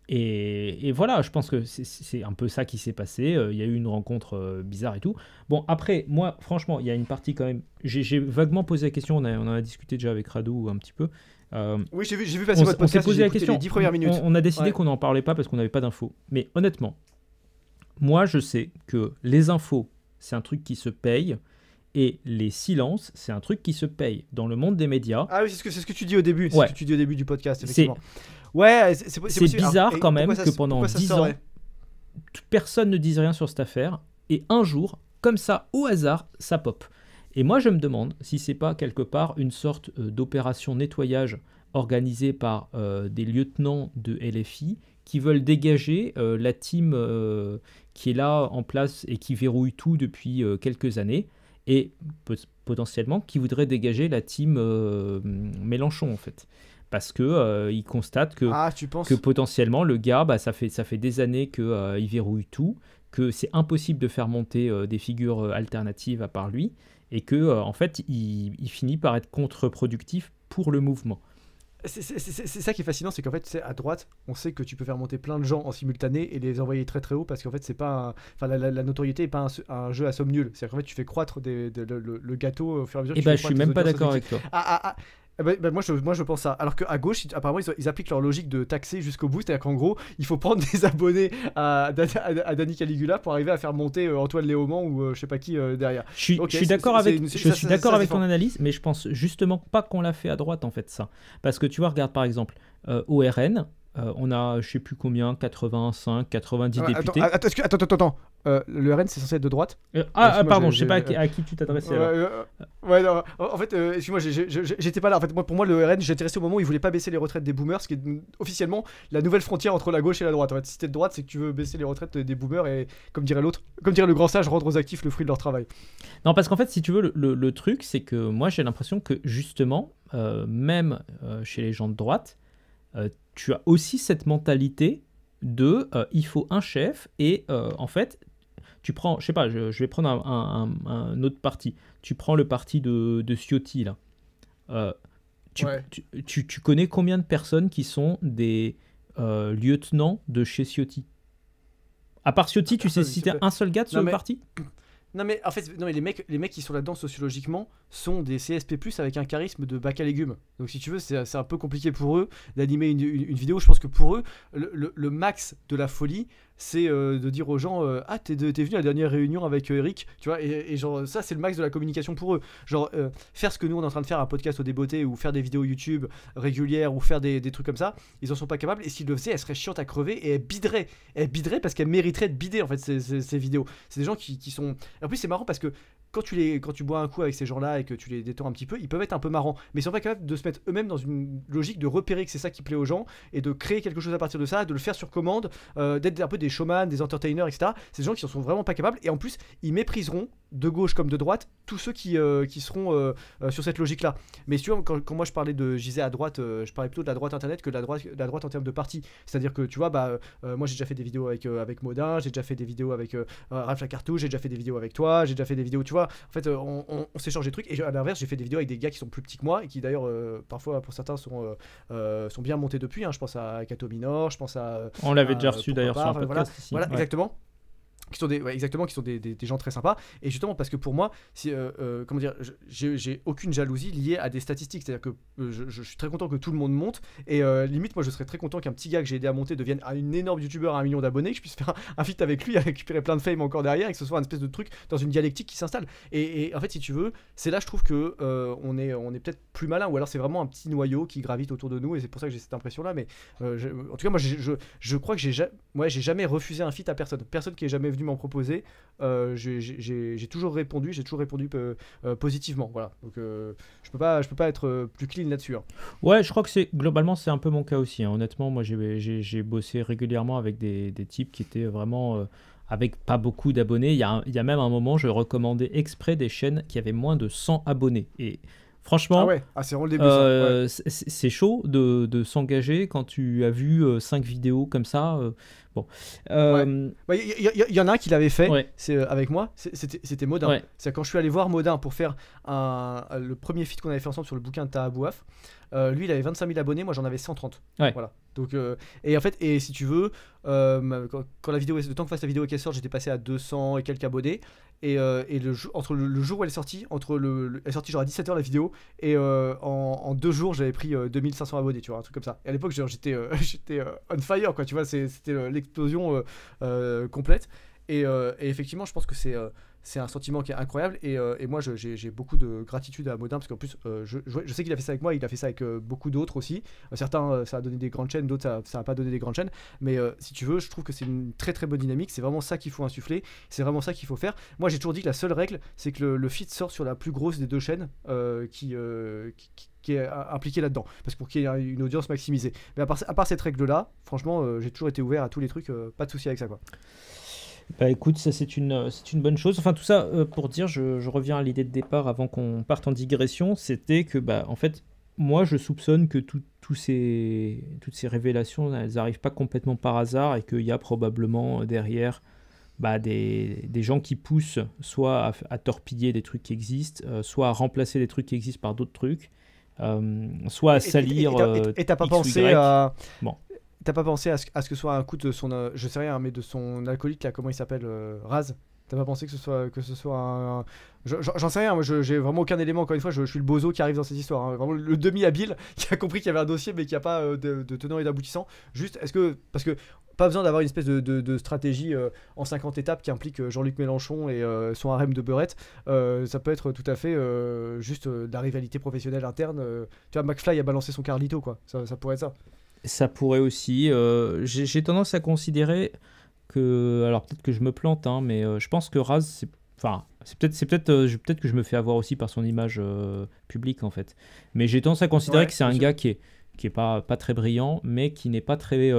Et voilà, je pense que c'est un peu ça qui s'est passé. Il y a eu une rencontre bizarre et tout. Bon, après, moi, franchement, il y a une partie quand même. J'ai vaguement posé la question, on en a discuté déjà avec Rado un petit peu. Oui, j'ai vu passer votre podcast. On s'est posé la question. Les 10 premières minutes. On a décidé qu'on n'en parlait pas parce qu'on n'avait pas d'infos. Mais honnêtement, moi, je sais que les infos, c'est un truc qui se paye. Et les silences, c'est un truc qui se paye dans le monde des médias. Ah oui, c'est ce que tu dis au début. C'est Ouais. ce que tu dis au début du podcast, effectivement. Ouais, c'est bizarre. Alors, quand même pourquoi que ça- pendant pourquoi ça 10 ans, sortait personne ne dise rien sur cette affaire. Et un jour, comme ça, au hasard, ça pop. Et moi, je me demande si c'est pas quelque part une sorte d'opération nettoyage organisée par des lieutenants de LFI qui veulent dégager la team qui est là en place et qui verrouille tout depuis quelques années. Et potentiellement qui voudrait dégager la team Mélenchon, en fait. Parce que il constate que, tu penses que potentiellement le gars, ça fait des années qu'il verrouille tout, que c'est impossible de faire monter des figures alternatives à part lui, et que en fait il finit par être contre-productif pour le mouvement. C'est ça qui est fascinant, c'est qu'en fait, c'est à droite, on sait que tu peux faire monter plein de gens en simultané et les envoyer très très haut parce qu'en fait, c'est pas la notoriété n'est pas un jeu à somme nulle. C'est-à-dire qu'en fait, tu fais croître le gâteau au fur et à mesure. Et je suis même pas d'accord avec toi. Moi je pense ça. Alors qu'à gauche, apparemment, ils appliquent leur logique de taxer jusqu'au bout. C'est-à-dire qu'en gros, il faut prendre des abonnés à Danny Caligula pour arriver à faire monter Antoine Léaumont ou je sais pas qui derrière. Je suis d'accord avec ton analyse, mais je pense justement pas qu'on l'a fait à droite en fait ça. Parce que tu vois, regarde par exemple au RN, on a je sais plus combien, 85, 90 députés. Attends. Le RN c'est censé être de droite. Pardon, je sais pas à qui tu t'adressais. Non, en fait, excuse-moi, j'étais pas là. En fait, pour moi, le RN, j'étais resté au moment où il voulait pas baisser les retraites des boomers, ce qui est officiellement la nouvelle frontière entre la gauche et la droite. En fait, si t'es de droite, c'est que tu veux baisser les retraites des boomers et, comme dirait le grand sage, rendre aux actifs le fruit de leur travail. Non, parce qu'en fait, si tu veux, le truc, c'est que moi, j'ai l'impression que justement, même chez les gens de droite, tu as aussi cette mentalité de il faut un chef et en fait tu prends, je sais pas, je vais prendre un autre parti. Tu prends le parti de Ciotti là. Tu connais combien de personnes qui sont des lieutenants de chez Ciotti? À part Ciotti, tu sais citer un seul gars de ce parti? Non mais en fait, les mecs qui sont là-dedans sociologiquement sont des CSP+ avec un charisme de bac à légumes. Donc si tu veux, c'est un peu compliqué pour eux d'animer une vidéo. Je pense que pour eux, le max de la folie, c'est de dire aux gens t'es venu à la dernière réunion avec Eric, tu vois, et genre ça c'est le max de la communication pour eux. Genre faire ce que nous on est en train de faire, un podcast au débeauté ou faire des vidéos YouTube régulières ou faire des trucs comme ça, ils en sont pas capables. Et s'ils le faisaient, elles seraient chiantes à crever et elles bideraient parce qu'elles mériteraient de bider en fait ces vidéos. C'est des gens qui sont. En plus c'est marrant parce que quand tu bois un coup avec ces gens-là et que tu les détends un petit peu, ils peuvent être un peu marrants, mais ils sont pas capables de se mettre eux-mêmes dans une logique de repérer que c'est ça qui plaît aux gens et de créer quelque chose à partir de ça, de le faire sur commande, d'être un peu des showman, des entertainers, etc. C'est des gens qui en sont vraiment pas capables et en plus ils mépriseront de gauche comme de droite tous ceux qui seront sur cette logique-là. Mais si tu vois, quand moi je disais à droite, je parlais plutôt de la droite internet que de la droite en termes de parti. C'est-à-dire que tu vois, moi j'ai déjà fait des vidéos avec Modin, j'ai déjà fait des vidéos avec Ralph Lacartouche, j'ai déjà fait des vidéos avec toi, j'ai déjà fait des vidéos, tu vois. En fait, on s'échange des trucs et à l'inverse, j'ai fait des vidéos avec des gars qui sont plus petits que moi et qui d'ailleurs parfois pour certains sont bien montés depuis. Hein. Je pense à Kato Minor, je pense à. On l'avait déjà reçu d'ailleurs sur un podcast ici. Voilà, exactement. Qui sont des gens très sympas, et justement parce que pour moi comment dire, j'ai aucune jalousie liée à des statistiques, c'est à dire que je suis très content que tout le monde monte et limite moi je serais très content qu'un petit gars que j'ai aidé à monter devienne un énorme youtubeur à 1 million d'abonnés, que je puisse faire un feat avec lui, à récupérer plein de fame encore derrière et que ce soit une espèce de truc dans une dialectique qui s'installe et en fait si tu veux c'est là je trouve que on est peut-être plus malin, ou alors c'est vraiment un petit noyau qui gravite autour de nous et c'est pour ça que j'ai cette impression là, mais en tout cas moi je crois que j'ai jamais refusé un feat à personne qui est jamais venu venu m'en proposer, j'ai toujours répondu, positivement. Voilà. Donc je peux pas être plus clean là-dessus. Hein. Ouais, je crois que globalement c'est un peu mon cas aussi. Hein. Honnêtement, moi j'ai bossé régulièrement avec des types qui étaient vraiment avec pas beaucoup d'abonnés. Il y a même un moment, je recommandais exprès des chaînes qui avaient moins de 100 abonnés. Et franchement, ah ouais, c'est vraiment le début. Ça. Ouais. C'est chaud de s'engager quand tu as vu 5 vidéos comme ça. Bon. Y en a un qui l'avait fait, ouais. c'est avec moi, c'était Modin. Ouais. C'est quand je suis allé voir Modin pour faire le premier feat qu'on avait fait ensemble sur le bouquin de Taha Bouaf. Lui, il avait 25 000 abonnés, moi j'en avais 130. Ouais. Voilà. Donc, et en fait, si tu veux, quand la vidéo, le temps que fasse la vidéo qu'elle sorte, j'étais passé à 200 et quelques abonnés. Et entre le jour où elle est sortie, elle est sortie genre à 17h la vidéo, et en 2 jours j'avais pris 2500 abonnés, tu vois, un truc comme ça. Et à l'époque j'étais on fire, quoi, tu vois, c'était l'explosion complète. Et effectivement, je pense que c'est un sentiment qui est incroyable. Et moi, j'ai beaucoup de gratitude à Modin, parce qu'en plus, je sais qu'il a fait ça avec moi, il a fait ça avec beaucoup d'autres aussi. Certains, ça a donné des grandes chaînes, d'autres, ça n'a pas donné des grandes chaînes. Mais si tu veux, je trouve que c'est une très très bonne dynamique. C'est vraiment ça qu'il faut insuffler. C'est vraiment ça qu'il faut faire. Moi, j'ai toujours dit que la seule règle, c'est que le feed sort sur la plus grosse des 2 chaînes qui est impliqué là-dedans, parce que pour qu'il y ait une audience maximisée. Mais à part cette règle-là, franchement, j'ai toujours été ouvert à tous les trucs, pas de souci avec ça, quoi. Bah écoute, ça c'est une bonne chose. Enfin tout ça pour dire, je reviens à l'idée de départ avant qu'on parte en digression, c'était que bah en fait moi je soupçonne que toutes ces révélations, elles n'arrivent pas complètement par hasard et qu'il y a probablement derrière des gens qui poussent soit à torpiller des trucs qui existent, soit à remplacer des trucs qui existent par d'autres trucs, soit à salir. Et t'as pas X pensé ou Y. à... Bon. T'as pas pensé à ce que ce soit un coup de son, je sais rien, mais de son alcoolique là, comment il s'appelle, Raz. T'as pas pensé que ce soit un... J'en sais rien, moi j'ai vraiment aucun élément, encore une fois, je suis le bozo qui arrive dans cette histoire, hein. Vraiment le demi-habile qui a compris qu'il y avait un dossier mais qui a pas de tenant et d'aboutissant. Juste, parce que pas besoin d'avoir une espèce de stratégie en 50 étapes qui implique Jean-Luc Mélenchon et son harem de beurettes. Ça peut être tout à fait juste de la rivalité professionnelle interne. Tu vois, McFly a balancé son Carlito, quoi. Ça pourrait être ça. Ça pourrait aussi. J'ai tendance à considérer que, alors peut-être que je me plante, hein, mais je pense que Raz, c'est peut-être que je me fais avoir aussi par son image publique en fait. Mais j'ai tendance à considérer que c'est un gars qui est pas très brillant, mais qui n'est pas très...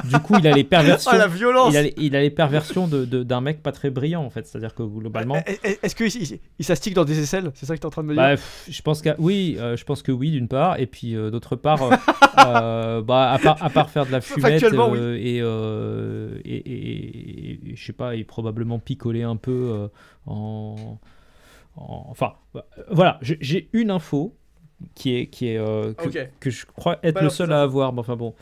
du coup, il a les perversions... Oh, la violence. Il a les perversions d'un mec pas très brillant, en fait. C'est-à-dire que, globalement... Est-ce qu'il s'astique dans des aisselles? C'est ça que tu es en train de me dire? Bah, je pense que oui, d'une part. Et puis, d'autre part, à part faire de la fumette oui. et je sais pas, et probablement picoler un peu enfin, voilà, j'ai une info que je crois être le seul à avoir. Mais enfin bon,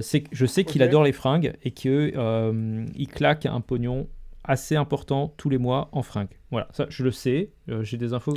c'est que je sais qu'il adore les fringues et qu'il claque un pognon assez important tous les mois en fringues. Voilà, ça je le sais, j'ai des infos.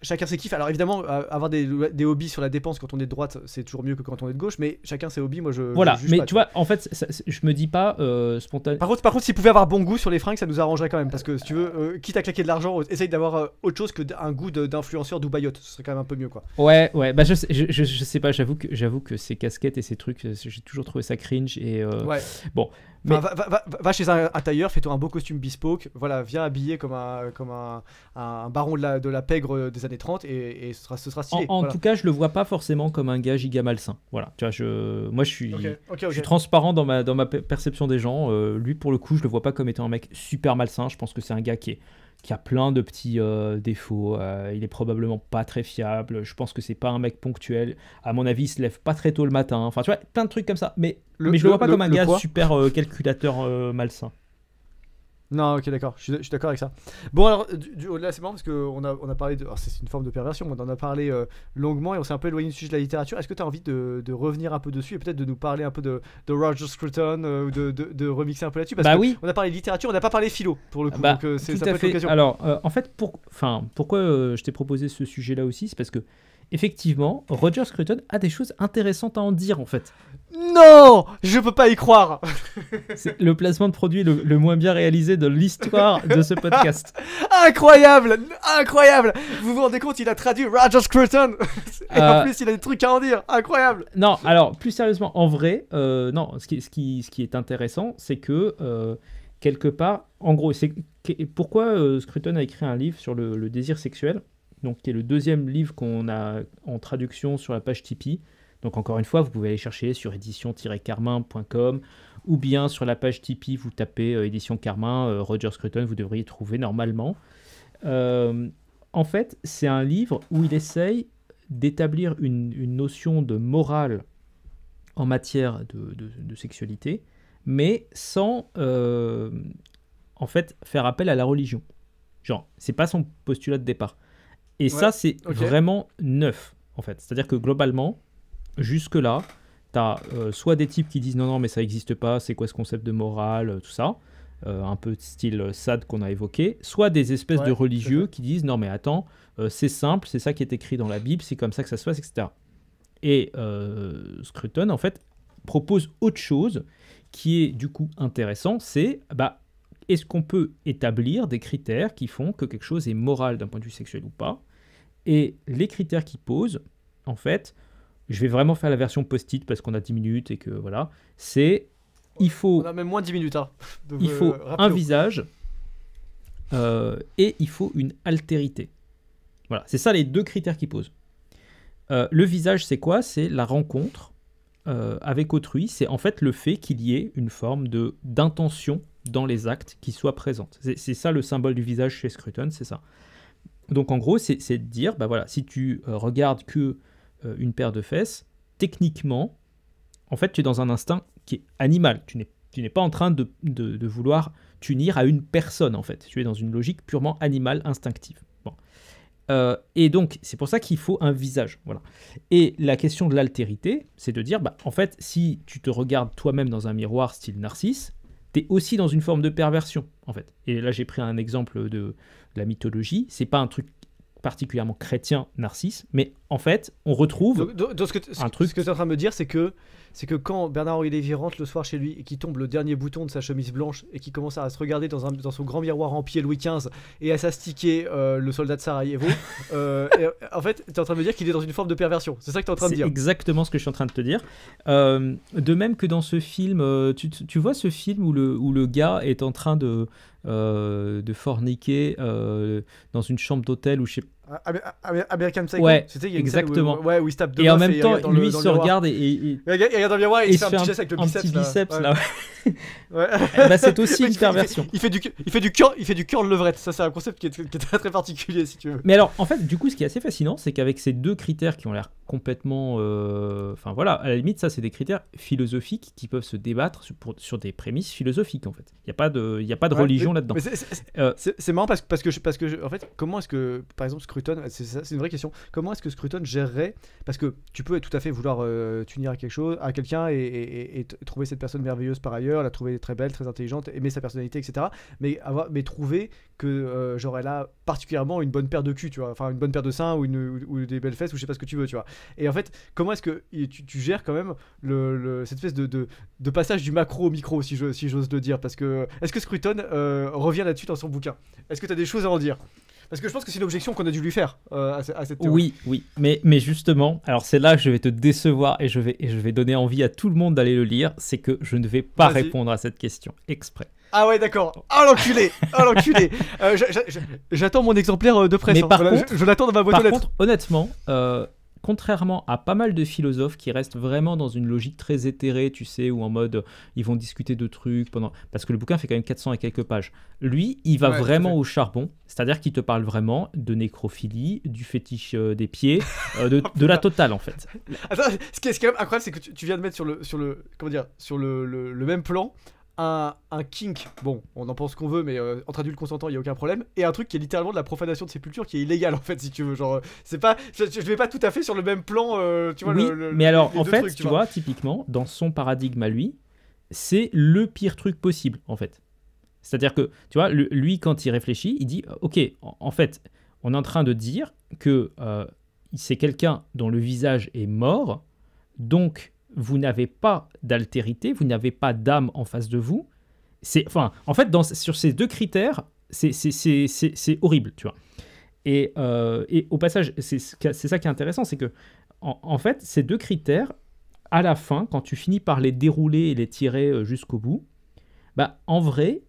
Chacun ses kiffs. Alors évidemment, avoir des hobbies sur la dépense quand on est de droite, c'est toujours mieux que quand on est de gauche, mais chacun ses hobbies. Moi voilà, je juge mais pas, tu vois, en fait, je me dis pas spontanément. Par contre, s'il pouvait avoir bon goût sur les fringues, ça nous arrangerait quand même, parce que si tu veux, quitte à claquer de l'argent, essaye d'avoir autre chose que un goût d'influenceur d'Ubayotte, ce serait quand même un peu mieux, quoi. Ouais, bah je sais pas, j'avoue que ces casquettes et ces trucs, j'ai toujours trouvé ça cringe et ouais. Bon. Mais... Enfin, va chez un tailleur, fais-toi un beau costume bespoke, voilà, viens habillé comme un baron de la pègre des années 30 et ce sera stylé. En tout cas, je le vois pas forcément comme un gars giga malsain. Voilà, tu vois, moi je suis transparent dans ma perception des gens. Lui, pour le coup, je le vois pas comme étant un mec super malsain. Je pense que c'est un gars qui a plein de petits défauts. Il est probablement pas très fiable. Je pense que c'est pas un mec ponctuel. À mon avis, il se lève pas très tôt le matin. Enfin, tu vois, plein de trucs comme ça. Mais je le vois pas comme un gars super calculateur malsain. Non, ok, d'accord, je suis d'accord avec ça. Bon, alors, là, c'est marrant parce qu'on a parlé de. Alors, c'est une forme de perversion, on en a parlé longuement et on s'est un peu éloigné du sujet de la littérature. Est-ce que tu as envie de revenir un peu dessus et peut-être de nous parler un peu de Roger Scruton ou de remixer un peu là-dessus? Parce que oui. On a parlé de littérature, on n'a pas parlé philo pour le coup. Donc, ça peut être l'occasion. Alors, en fait, pourquoi je t'ai proposé ce sujet-là aussi, c'est parce que effectivement, Roger Scruton a des choses intéressantes à en dire en fait. Non, je peux pas y croire. C'est le placement de produit le moins bien réalisé de l'histoire de ce podcast. Incroyable. Vous vous rendez compte, il a traduit Roger Scruton et en plus il a des trucs à en dire. Incroyable. Non, alors plus sérieusement, en vrai, non, ce qui est intéressant, c'est que quelque part, en gros, pourquoi Scruton a écrit un livre sur le désir sexuel, donc qui est le deuxième livre qu'on a en traduction sur la page Tipeee. Donc encore une fois, vous pouvez aller chercher sur édition-carmin.com ou bien sur la page Tipeee, vous tapez édition Carmin, Roger Scruton, vous devriez trouver normalement. En fait, c'est un livre où il essaye d'établir une notion de morale en matière de sexualité, mais sans en fait faire appel à la religion. Genre, c'est pas son postulat de départ. Et ça, c'est vraiment neuf, en fait. C'est-à-dire que globalement, jusque-là, tu as soit des types qui disent non, mais ça n'existe pas, c'est quoi ce concept de morale, tout ça, un peu style Sade qu'on a évoqué, soit des espèces de religieux qui disent non, mais attends, c'est simple, c'est ça qui est écrit dans la Bible, c'est comme ça que ça se passe, etc. Et Scruton, en fait, propose autre chose qui est du coup intéressant, c'est est-ce qu'on peut établir des critères qui font que quelque chose est moral d'un point de vue sexuel ou pas? Et les critères qu'il pose, en fait, je vais vraiment faire la version post-it parce qu'on a 10 minutes et que voilà, c'est il faut... On a même moins de 10 minutes. Hein. Donc, il faut un visage et il faut une altérité. Voilà, c'est ça les deux critères qu'il pose. Le visage, c'est quoi? C'est la rencontre avec autrui. C'est en fait le fait qu'il y ait une forme d'intention dans les actes qui soit présente. C'est ça le symbole du visage chez Scruton, c'est ça. Donc en gros, c'est de dire, voilà, si tu regardes que une paire de fesses, techniquement, en fait, tu es dans un instinct qui est animal. Tu n'es pas en train de vouloir t'unir à une personne, en fait. Tu es dans une logique purement animale, instinctive. Bon. Et donc, c'est pour ça qu'il faut un visage. Voilà. Et la question de l'altérité, c'est de dire, en fait, si tu te regardes toi-même dans un miroir style Narcisse, tu es aussi dans une forme de perversion, en fait. Et là, j'ai pris un exemple de la mythologie. C'est pas un truc particulièrement chrétien, Narcisse, mais en fait, on retrouve donc ce que tu es en train de me dire, c'est que quand Bernard-Henri Lévy rentre le soir chez lui et qu'il tombe le dernier bouton de sa chemise blanche et qu'il commence à se regarder dans son grand miroir en pied Louis XV et à s'astiquer le soldat de Sarajevo, en fait, tu es en train de me dire qu'il est dans une forme de perversion. C'est ça que tu es en train de dire. C'est exactement ce que je suis en train de te dire. De même que dans ce film, tu vois ce film où le gars est en train de forniquer dans une chambre d'hôtel ou je sais pas. American Psycho, ouais, c'était exactement. Où il se tape deux et en meufs même temps, lui, il se regarde et il regarde dans le miroir et il se fait un petit geste avec le biceps. Un petit biceps là. Ouais. C'est aussi une perversion. Il fait du curl levrette. Ça, c'est un concept qui est très très particulier, si tu veux. Mais alors, en fait, du coup, ce qui est assez fascinant, c'est qu'avec ces deux critères qui ont l'air complètement, enfin voilà, à la limite, ça, c'est des critères philosophiques qui peuvent se débattre sur des prémices philosophiques, en fait. Il y a pas de religion là-dedans. C'est marrant parce que en fait, comment est-ce que, par exemple, Scruton, c'est une vraie question. Comment est-ce que Scruton gérerait, parce que tu peux tout à fait vouloir t'unir à quelqu'un et trouver cette personne merveilleuse par ailleurs, la trouver très belle, très intelligente, aimer sa personnalité, etc. Mais trouver que genre elle a particulièrement une bonne paire de cul, tu vois, enfin une bonne paire de seins ou des belles fesses ou je sais pas ce que tu veux, tu vois. Et en fait, comment est-ce que tu gères quand même cette espèce de passage du macro au micro, si j'ose le dire, parce que est-ce que Scruton revient là-dessus dans son bouquin? Est-ce que tu as des choses à en dire? Parce que je pense que c'est une objection qu'on a dû lui faire à cette théorie. Oui, mais justement, alors c'est là que je vais te décevoir et je vais donner envie à tout le monde d'aller le lire, c'est que je ne vais pas répondre à cette question exprès. Ah ouais, d'accord. Ah l'enculé. J'attends mon exemplaire de presse. Mais par contre, je l'attends dans ma boîte aux lettres. Par contre, honnêtement, contrairement à pas mal de philosophes qui restent vraiment dans une logique très éthérée, tu sais, où en mode ils vont discuter de trucs parce que le bouquin fait quand même 400 et quelques pages. Lui, il va vraiment au charbon, c'est-à-dire qu'il te parle vraiment de nécrophilie, du fétiche des pieds, de la totale en fait. Attends, ce qui est quand même incroyable, c'est que tu viens de mettre sur le même plan un kink, bon, on en pense qu'on veut, mais entre adultes consentants, il n'y a aucun problème, et un truc qui est littéralement de la profanation de sépulture qui est illégal en fait, si tu veux. Genre, c'est pas, je vais pas tout à fait sur le même plan, tu vois. Oui, mais alors, en fait, tu vois, typiquement, dans son paradigme à lui, c'est le pire truc possible, en fait. C'est-à-dire que, tu vois, lui, quand il réfléchit, il dit, ok, en fait, on est en train de dire que c'est quelqu'un dont le visage est mort, donc vous n'avez pas d'altérité, vous n'avez pas d'âme en face de vous. En fait, sur ces deux critères, c'est horrible, tu vois. Et au passage, c'est ça qui est intéressant, c'est que, en fait, ces deux critères, à la fin, quand tu finis par les dérouler et les tirer jusqu'au bout, en vrai,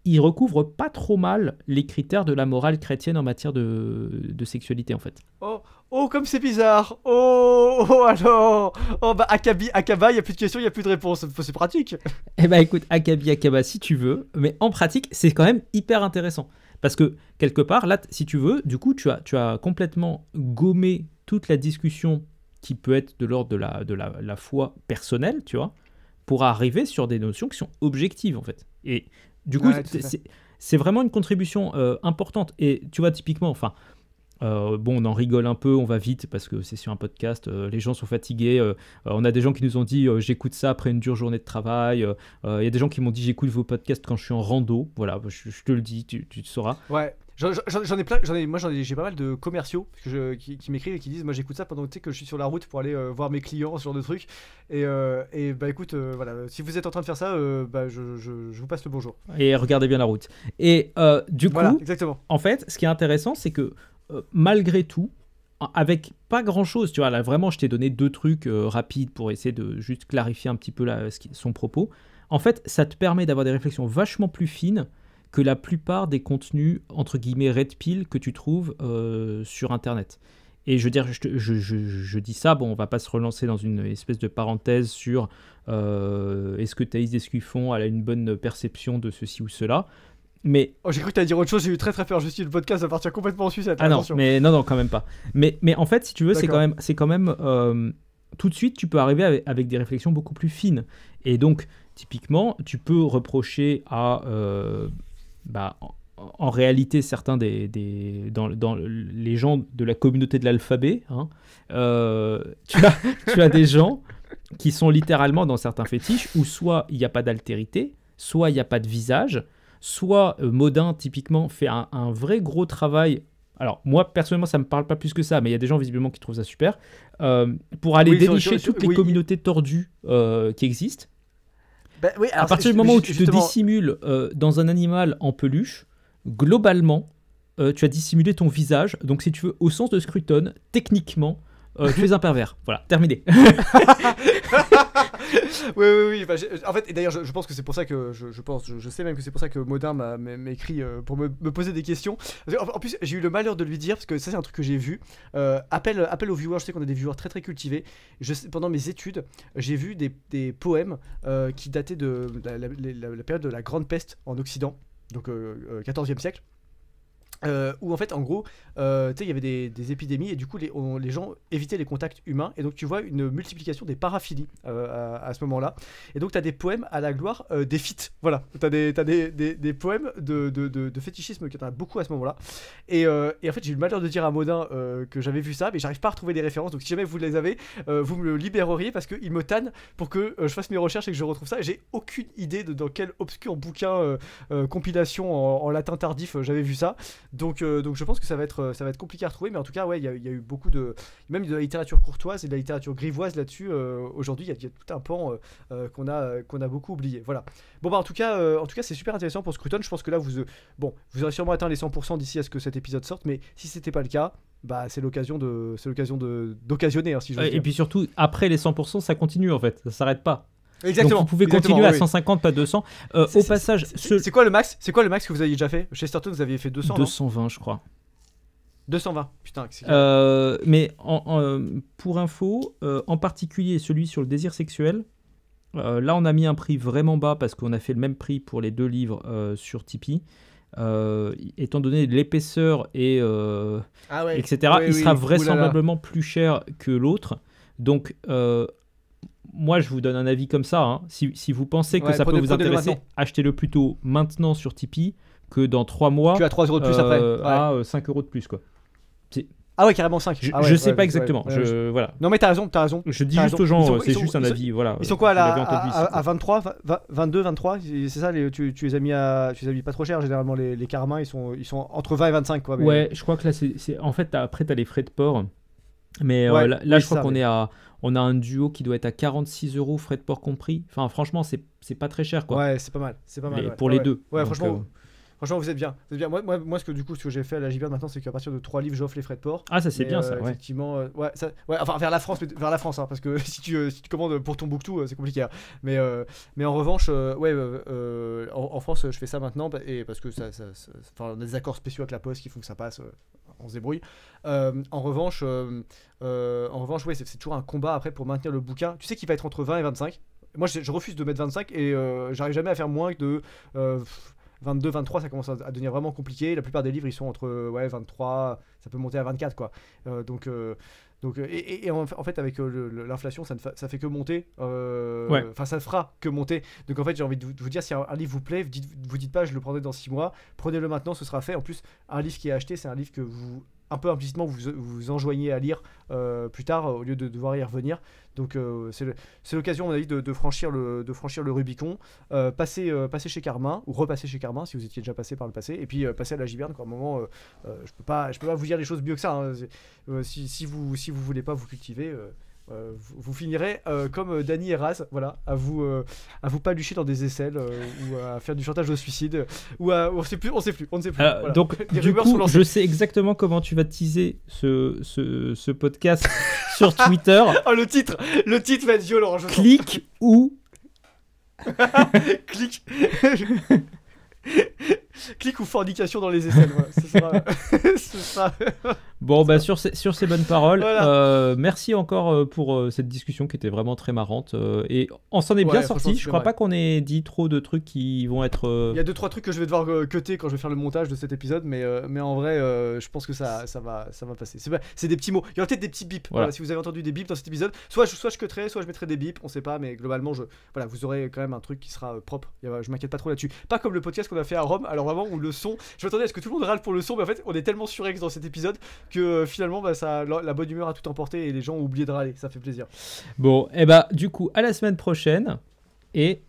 il recouvre pas trop mal les critères de la morale chrétienne en matière de sexualité en fait. Oh, comme c'est bizarre. Oh, alors. Oh, bah, Akaba, il n'y a plus de questions, il n'y a plus de réponses. C'est pratique. Eh ben écoute, Akabi Akaba si tu veux, mais en pratique, c'est quand même hyper intéressant. Parce que, quelque part, là, si tu veux, du coup, tu as complètement gommé toute la discussion qui peut être de l'ordre de la foi personnelle, tu vois, pour arriver sur des notions qui sont objectives, en fait. Et du coup, Ouais, tout à fait. c'est vraiment une contribution importante. Et tu vois, typiquement, enfin, bon, on en rigole un peu, on va vite parce que c'est sur un podcast, les gens sont fatigués. On a des gens qui nous ont dit j'écoute ça après une dure journée de travail. Il y a des gens qui m'ont dit j'écoute vos podcasts quand je suis en rando. Voilà, je te le dis, tu le sauras. Ouais. J'en ai plein, j'ai pas mal de commerciaux qui m'écrivent et qui disent moi j'écoute ça pendant que je suis sur la route pour aller voir mes clients, ce genre de trucs. Et bah écoute, voilà, si vous êtes en train de faire ça, bah je vous passe le bonjour. Et regardez bien la route. Et du coup, Voilà, exactement. en fait, ce qui est intéressant, c'est que malgré tout, avec pas grand chose, tu vois, là vraiment je t'ai donné 2 trucs rapides pour essayer de juste clarifier un petit peu son propos. En fait, ça te permet d'avoir des réflexions vachement plus fines que la plupart des contenus entre guillemets red pill que tu trouves sur internet. Et je veux dire, je dis ça, bon, on va pas se relancer dans une espèce de parenthèse sur est-ce que Thaïs Descuffon a une bonne perception de ceci ou cela. Mais Oh, j'ai cru que t'allais dire autre chose, j'ai eu très très peur. Je suis le podcast va partir complètement en sucette. ah non, Attention. mais non, quand même pas. Mais en fait, si tu veux, c'est quand même tout de suite, tu peux arriver avec des réflexions beaucoup plus fines. Et donc, typiquement, tu peux reprocher à, en réalité, certains dans les gens de la communauté de l'alphabet, hein, tu as des gens qui sont littéralement dans certains fétiches où soit il n'y a pas d'altérité, soit il n'y a pas de visage. Soit Modin, typiquement, fait un vrai gros travail. Alors, moi, personnellement, ça ne me parle pas plus que ça, mais il y a des gens, visiblement, qui trouvent ça super. Pour aller dénicher toutes les communautés tordues qui existent. Bah, oui, à partir du moment où tu te dissimules dans un animal en peluche, globalement, tu as dissimulé ton visage. Donc, si tu veux, au sens de Scruton, techniquement, tu es un pervers. Voilà, terminé. Oui. Bah, en fait, et d'ailleurs, je pense que c'est pour ça que je sais même que c'est pour ça que Modin m'a écrit pour me poser des questions. En plus, j'ai eu le malheur de lui dire parce que ça, c'est un truc que j'ai vu. Appel aux viewers. Je sais qu'on a des viewers très très cultivés. Pendant mes études, j'ai vu des poèmes qui dataient de la période de la Grande Peste en Occident, donc 14e siècle. Où en fait en gros il y avait des épidémies et du coup les gens évitaient les contacts humains et donc tu vois une multiplication des paraphilies à ce moment là et donc t'as des poèmes à la gloire des fites, voilà, t'as des poèmes de fétichisme qui t'en a beaucoup à ce moment là et en fait j'ai eu le malheur de dire à Modin que j'avais vu ça mais j'arrive pas à retrouver les références, donc si jamais vous les avez vous me le libéreriez parce qu'il me tanne pour que je fasse mes recherches et que je retrouve ça et j'ai aucune idée dans quel obscur bouquin compilation en latin tardif j'avais vu ça. Donc je pense que ça va être compliqué à retrouver, mais en tout cas ouais il y a eu beaucoup même de la littérature courtoise et de la littérature grivoise là-dessus. Aujourd'hui il y a tout un pan qu'on a beaucoup oublié, voilà. Bon bah en tout cas c'est super intéressant pour Scruton. Je pense que là vous aurez sûrement atteint les 100% d'ici à ce que cet épisode sorte, mais si c'était pas le cas, bah c'est l'occasion d'occasionner, hein, si je veux dire. Et puis surtout après les 100% ça continue en fait, ça s'arrête pas. Exactement. Donc vous pouvez continuer à 150, pas 200. Au passage, c'est quoi le max que vous aviez déjà fait? Chez Chesterton, vous aviez fait 200, 220, je crois. 220, putain. Mais pour info, en particulier celui sur le désir sexuel, là on a mis un prix vraiment bas parce qu'on a fait le même prix pour les 2 livres sur Tipeee. Étant donné l'épaisseur et etc., il sera vraisemblablement plus cher que l'autre. Donc moi, je vous donne un avis comme ça. Hein. Si vous pensez que ça peut vous intéresser, achetez-le plutôt maintenant sur Tipeee que dans 3 mois. Tu as 3 € de plus après. À 5 € de plus, quoi. Ah ouais, carrément 5. Je sais pas exactement. Voilà. Non, mais t'as raison. Je dis juste aux gens, c'est juste un avis. Voilà. Ils sont quoi à 23, 22, 23 c'est ça, tu les as mis pas trop cher. Généralement, les carmins, ils sont entre 20 et 25. Quoi, mais... Ouais, je crois que là, c'est en fait, après, t'as les frais de port. Mais là, je crois qu'on on a un duo qui doit être à 46 € frais de port compris. Enfin, franchement, c'est pas très cher, quoi. Ouais, c'est pas mal. Pour les deux. Ouais, donc, franchement. Franchement, vous êtes bien. Vous êtes bien. Moi, ce que j'ai fait à la JBR maintenant, c'est qu'à partir de 3 livres, j'offre les frais de port. Ah, ça c'est Mais, bien ça, ouais. Effectivement, enfin vers la France, hein, parce que si tu commandes pour ton Booktwo, c'est compliqué. Hein. Mais en revanche, en France, je fais ça maintenant et parce que on a des accords spéciaux avec la Poste qui font que ça passe. On se débrouille. En revanche, ouais, c'est toujours un combat après pour maintenir le bouquin. Tu sais qu'il va être entre 20 et 25. Moi, je refuse de mettre 25 et j'arrive jamais à faire moins de 22, 23, ça commence à devenir vraiment compliqué. La plupart des livres, ils sont entre 23, ça peut monter à 24, quoi. En fait, avec l'inflation, ça fait que monter. Enfin, ça ne fera que monter. Donc, en fait, j'ai envie de vous dire, si un livre vous plaît, vous dites pas, je le prendrai dans 6 mois. Prenez-le maintenant, ce sera fait. En plus, un livre qui est acheté, c'est un livre que vous, un peu implicitement, vous enjoignez à lire plus tard, au lieu de devoir y revenir. Donc, c'est l'occasion, à mon avis, de franchir le Rubicon. Passer chez Carmin, ou repasser chez Carmin, si vous étiez déjà passé par le passé. Et puis, passer à la Giberne, quoi. À un moment, je peux pas vous dire les choses mieux que ça. Hein. Si vous voulez pas vous cultiver, vous finirez comme Dany et Raz, voilà, à vous palucher dans des aisselles ou à faire du chantage au suicide ou on ne sait plus. Voilà. Donc du coup, je sais exactement comment tu vas teaser ce podcast sur Twitter. Oh, le titre va être violent. Clique ou clique ou fornication dans les aisselles. Voilà. Ce sera... Bon, bah sur ces bonnes paroles, voilà. merci encore pour cette discussion qui était vraiment très marrante. Et on s'en est bien sorti. Je crois pas qu'on ait dit trop de trucs qui vont être. Il y a 2-3 trucs que je vais devoir cutter quand je vais faire le montage de cet épisode, mais en vrai, je pense que ça va passer. C'est des petits mots. Il y aura peut-être des petits bips. Voilà, si vous avez entendu des bips dans cet épisode, soit je cutterai, soit je mettrai des bips. On sait pas, mais globalement, vous aurez quand même un truc qui sera propre. Je m'inquiète pas trop là-dessus. Pas comme le podcast qu'on a fait à Rome. Alors vraiment, où le son, je m'attendais à ce que tout le monde râle pour le son, mais en fait, on est tellement surex dans cet épisode que finalement, la bonne humeur a tout emporté et les gens ont oublié de râler. Ça fait plaisir. Bon, du coup, à la semaine prochaine. Et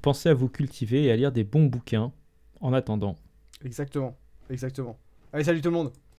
pensez à vous cultiver et à lire des bons bouquins en attendant. Exactement. Allez, salut tout le monde.